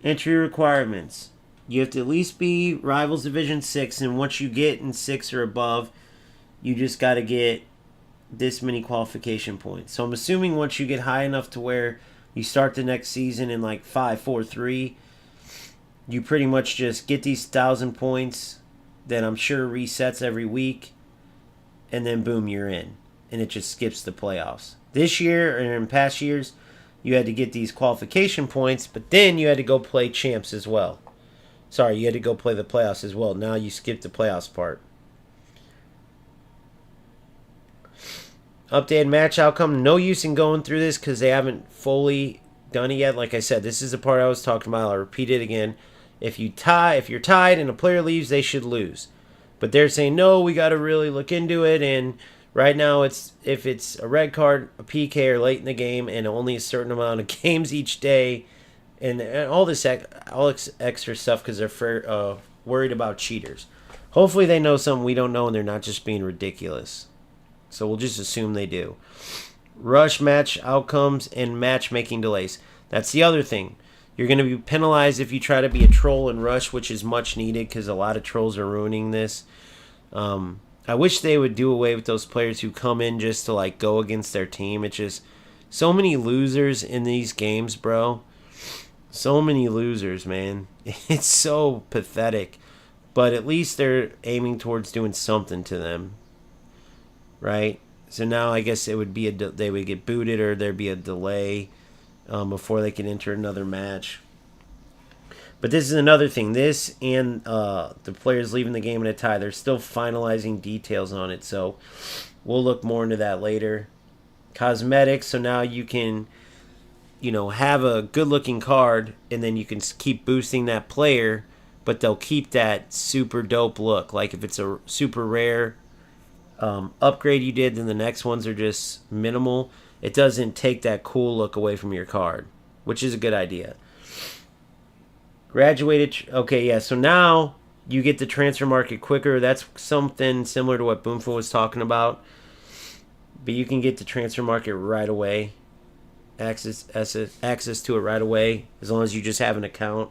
Entry requirements. You have to at least be Rivals Division 6, and once you get in 6 or above, you just got to get this many qualification points. So I'm assuming once you get high enough to where you start the next season in like 5, 4, 3, you pretty much just get these 1,000 points, then I'm sure resets every week, and then boom, you're in. And it just skips the playoffs. This year, and in past years, you had to get these qualification points, but then you had to go play champs as well. Sorry, you had to go play the playoffs as well. Now you skip the playoffs part. Updated match outcome. No use in going through this because they haven't fully done it yet. Like I said, this is the part I was talking about. I'll repeat it again. If you're tied and a player leaves, they should lose. But they're saying, no, we got to really look into it. And right now, if it's a red card, a PK, or late in the game, and only a certain amount of games each day, and all this extra stuff because they're worried about cheaters. Hopefully they know something we don't know and they're not just being ridiculous. So we'll just assume they do. Rush match outcomes and matchmaking delays. That's the other thing. You're going to be penalized if you try to be a troll and rush, which is much needed because a lot of trolls are ruining this. I wish they would do away with those players who come in just to like go against their team. It's just so many losers in these games, bro. So many losers, man. It's so pathetic. But at least they're aiming towards doing something to them. Right? So now I guess it would be they would get booted or there'd be a delay before they can enter another match. But this is another thing. This and the players leaving the game in a tie, they're still finalizing details on it. So we'll look more into that later. Cosmetics. So now you can, have a good-looking card, and then you can keep boosting that player, but they'll keep that super dope look. Like if it's a super rare upgrade you did, then the next ones are just minimal. It doesn't take that cool look away from your card, which is a good idea. Graduated. Okay, yeah. So now you get the transfer market quicker. That's something similar to what Boomful was talking about. But you can get the transfer market right away. Access to it right away as long as you just have an account.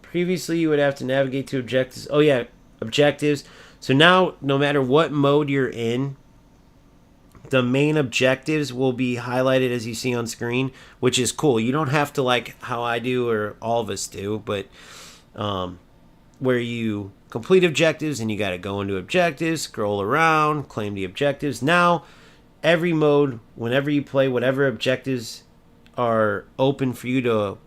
Previously, you would have to navigate to objectives. Oh, yeah, objectives. So now, no matter what mode you're in, the main objectives will be highlighted as you see on screen, which is cool. You don't have to like how I do or all of us do, but where you complete objectives and you got to go into objectives, scroll around, claim the objectives. Now, every mode, whenever you play, whatever objectives are open for you to,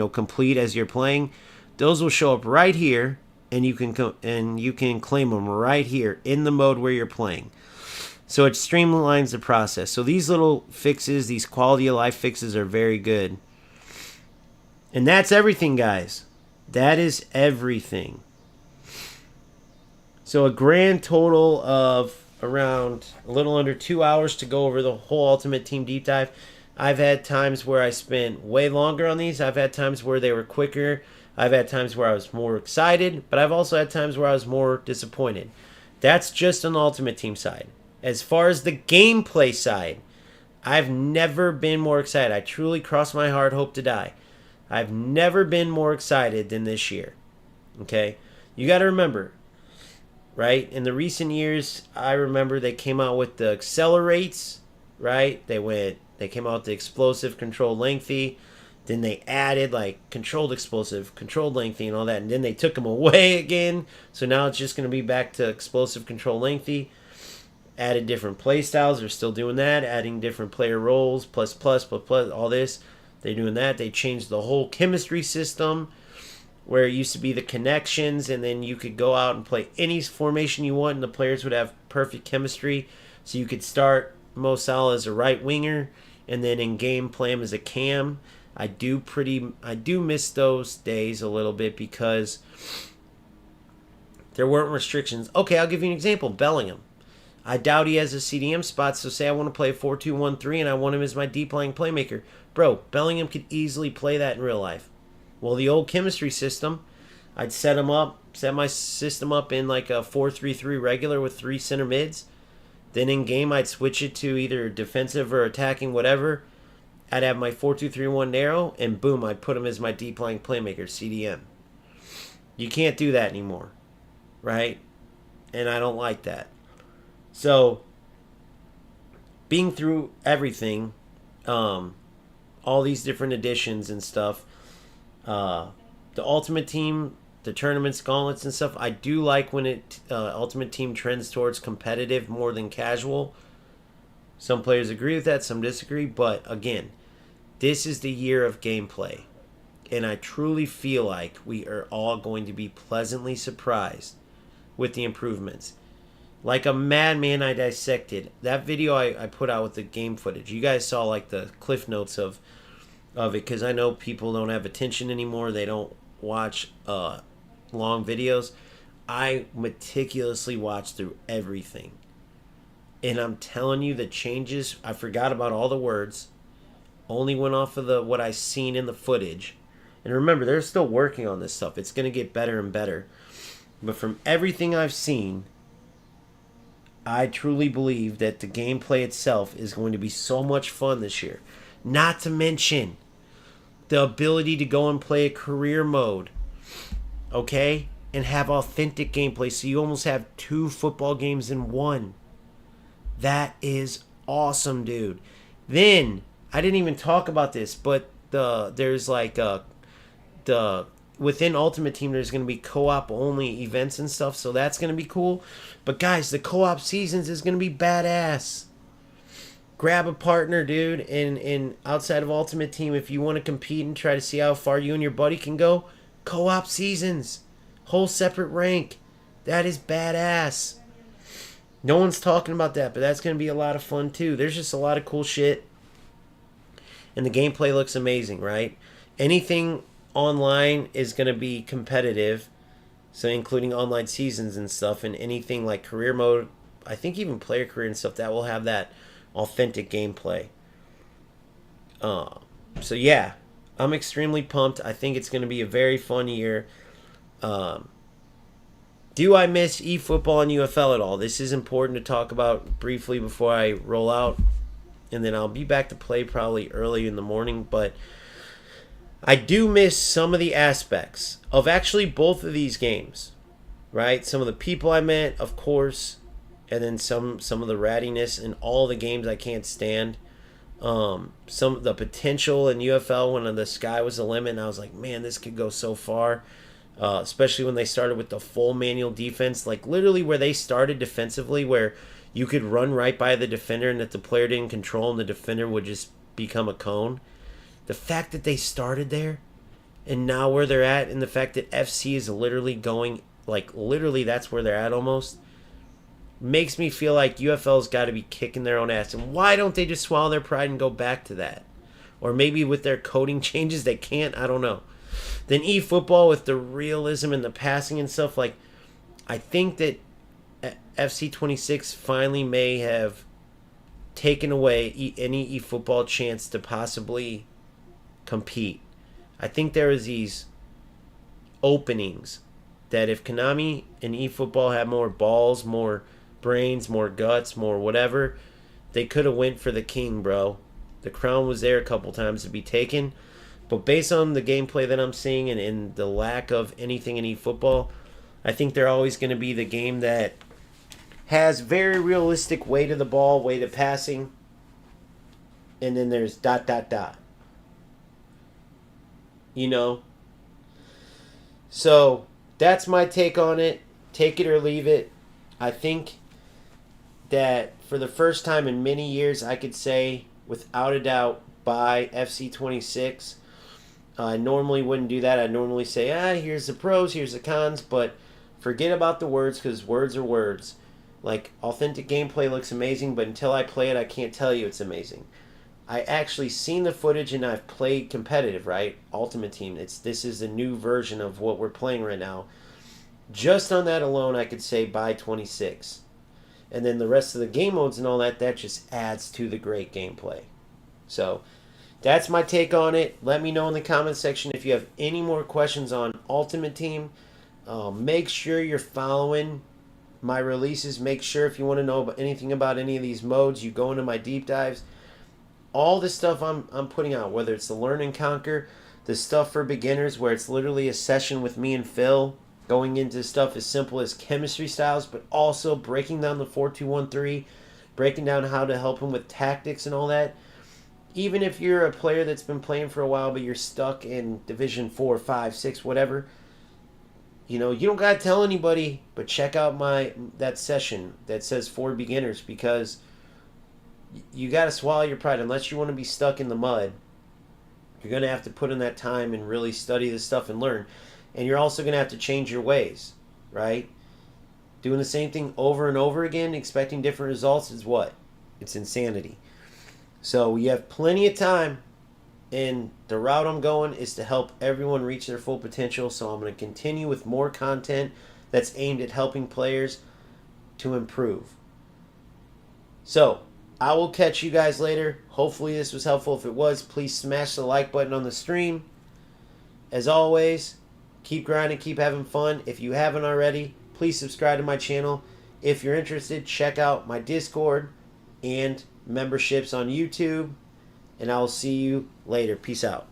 complete as you're playing, those will show up right here, and you can claim them right here in the mode where you're playing. So it streamlines the process. So these little fixes, these quality of life fixes are very good. And that's everything, guys. That is everything. So a grand total of around a little under 2 hours to go over the whole Ultimate Team Deep Dive. I've had times where I spent way longer on these. I've had times where they were quicker. I've had times where I was more excited. But I've also had times where I was more disappointed. That's just on the Ultimate Team side. As far as the gameplay side, I've never been more excited. I truly, cross my heart, hope to die. I've never been more excited than this year. Okay? You got to remember, right? In the recent years, I remember they came out with the accelerates, right? They came out with the explosive, controlled, lengthy. Then they added like controlled explosive, controlled lengthy, and all that. And then they took them away again. So now it's just going to be back to explosive, controlled, lengthy. Added different play styles. They're still doing that. Adding different player roles, plus, all this. They're doing that. They changed the whole chemistry system where it used to be the connections, and then you could go out and play any formation you want, and the players would have perfect chemistry. So you could start Mo Salah as a right winger, and then in game play him as a cam. I do miss those days a little bit because there weren't restrictions. Okay, I'll give you an example. Bellingham. I doubt he has a CDM spot, so say I want to play a 4-2-1-3 and I want him as my deep lying playmaker. Bro, Bellingham could easily play that in real life. Well, the old chemistry system, I'd set my system up in like a 4-3-3 regular with 3 center mids. Then in game, I'd switch it to either defensive or attacking, whatever. I'd have my 4-2-3-1 narrow, and boom, I'd put him as my deep lying playmaker, CDM. You can't do that anymore, right? And I don't like that. So, being through everything, all these different editions and stuff, the Ultimate Team, the tournaments, gauntlets, and stuff, I do like when Ultimate Team trends towards competitive more than casual. Some players agree with that, some disagree, but again, this is the year of gameplay. And I truly feel like we are all going to be pleasantly surprised with the improvements. Like a madman, I dissected that video I put out with the game footage. You guys saw like the cliff notes of it, because I know people don't have attention anymore. They don't watch long videos. I meticulously watched through everything, and I'm telling you, the changes, I forgot about all the words, only went off of what I seen in the footage. And remember, they're still working on this stuff. It's going to get better and better. But from everything I've seen, I truly believe that the gameplay itself is going to be so much fun this year. Not to mention the ability to go and play a career mode, okay? And have authentic gameplay, so you almost have 2 football games in one. That is awesome, dude. Then, I didn't even talk about this, but there's like within Ultimate Team, there's going to be co-op only events and stuff, so that's going to be cool. But guys, the co-op seasons is going to be badass. Grab a partner, dude, and outside of Ultimate Team, if you want to compete and try to see how far you and your buddy can go, co-op seasons, whole separate rank. That is badass. No one's talking about that, but that's going to be a lot of fun too. There's just a lot of cool shit, and the gameplay looks amazing, right? Anything online is going to be competitive, so including online seasons and stuff, and anything like career mode, I think even player career and stuff, that will have that authentic gameplay. So yeah, I'm extremely pumped. I think it's going to be a very fun year. Do I miss eFootball and UFL at all? This is important to talk about briefly before I roll out, and then I'll be back to play probably early in the morning, but I do miss some of the aspects of actually both of these games, right? Some of the people I met, of course, and then some of the rattiness in all the games I can't stand. Some of the potential in UFL when the sky was the limit, and I was like, man, this could go so far. Especially when they started with the full manual defense, like literally where they started defensively, where you could run right by the defender and that the player didn't control and the defender would just become a cone. The fact that they started there and now where they're at, and the fact that FC is literally going, like literally that's where they're at almost, makes me feel like UFL's got to be kicking their own ass. And why don't they just swallow their pride and go back to that? Or maybe with their coding changes they can't, I don't know. Then eFootball with the realism and the passing and stuff, like I think that FC26 finally may have taken away any eFootball chance to possibly compete. I think there is these openings that if Konami and eFootball had more balls, more brains, more guts, more whatever, they could have went for the king, bro. The crown was there a couple times to be taken, but based on the gameplay that I'm seeing and the lack of anything in eFootball, I think they're always going to be the game that has very realistic way to the ball, way to passing, and then there's ... You know? So, that's my take on it. Take it or leave it. I think that for the first time in many years, I could say, without a doubt, buy FC26. I normally wouldn't do that. I'd normally say, here's the pros, here's the cons, but forget about the words, because words are words. Like, authentic gameplay looks amazing, but until I play it, I can't tell you it's amazing. I actually seen the footage and I've played competitive, right? Ultimate Team. This is a new version of what we're playing right now. Just on that alone, I could say buy 26. And then the rest of the game modes and all that, that just adds to the great gameplay. So that's my take on it. Let me know in the comment section if you have any more questions on Ultimate Team. Make sure you're following my releases. Make sure if you want to know anything about any of these modes, you go into my deep dives. All the stuff I'm putting out, whether it's the Learn and Conquer, the stuff for beginners where it's literally a session with me and Phil going into stuff as simple as chemistry styles, but also breaking down the 4-2-1-3, breaking down how to help him with tactics and all that. Even if you're a player that's been playing for a while, but you're stuck in Division 4, 5, 6, whatever, you know, you don't got to tell anybody, but check out that session that says for beginners, because you got to swallow your pride. Unless you want to be stuck in the mud, you're going to have to put in that time and really study this stuff and learn. And you're also going to have to change your ways, right? Doing the same thing over and over again, expecting different results is what? It's insanity. So you have plenty of time, and the route I'm going is to help everyone reach their full potential. So I'm going to continue with more content that's aimed at helping players to improve. So I will catch you guys later. Hopefully this was helpful. If it was, please smash the like button on the stream. As always, keep grinding, keep having fun. If you haven't already, please subscribe to my channel. If you're interested, check out my Discord and memberships on YouTube. And I will see you later. Peace out.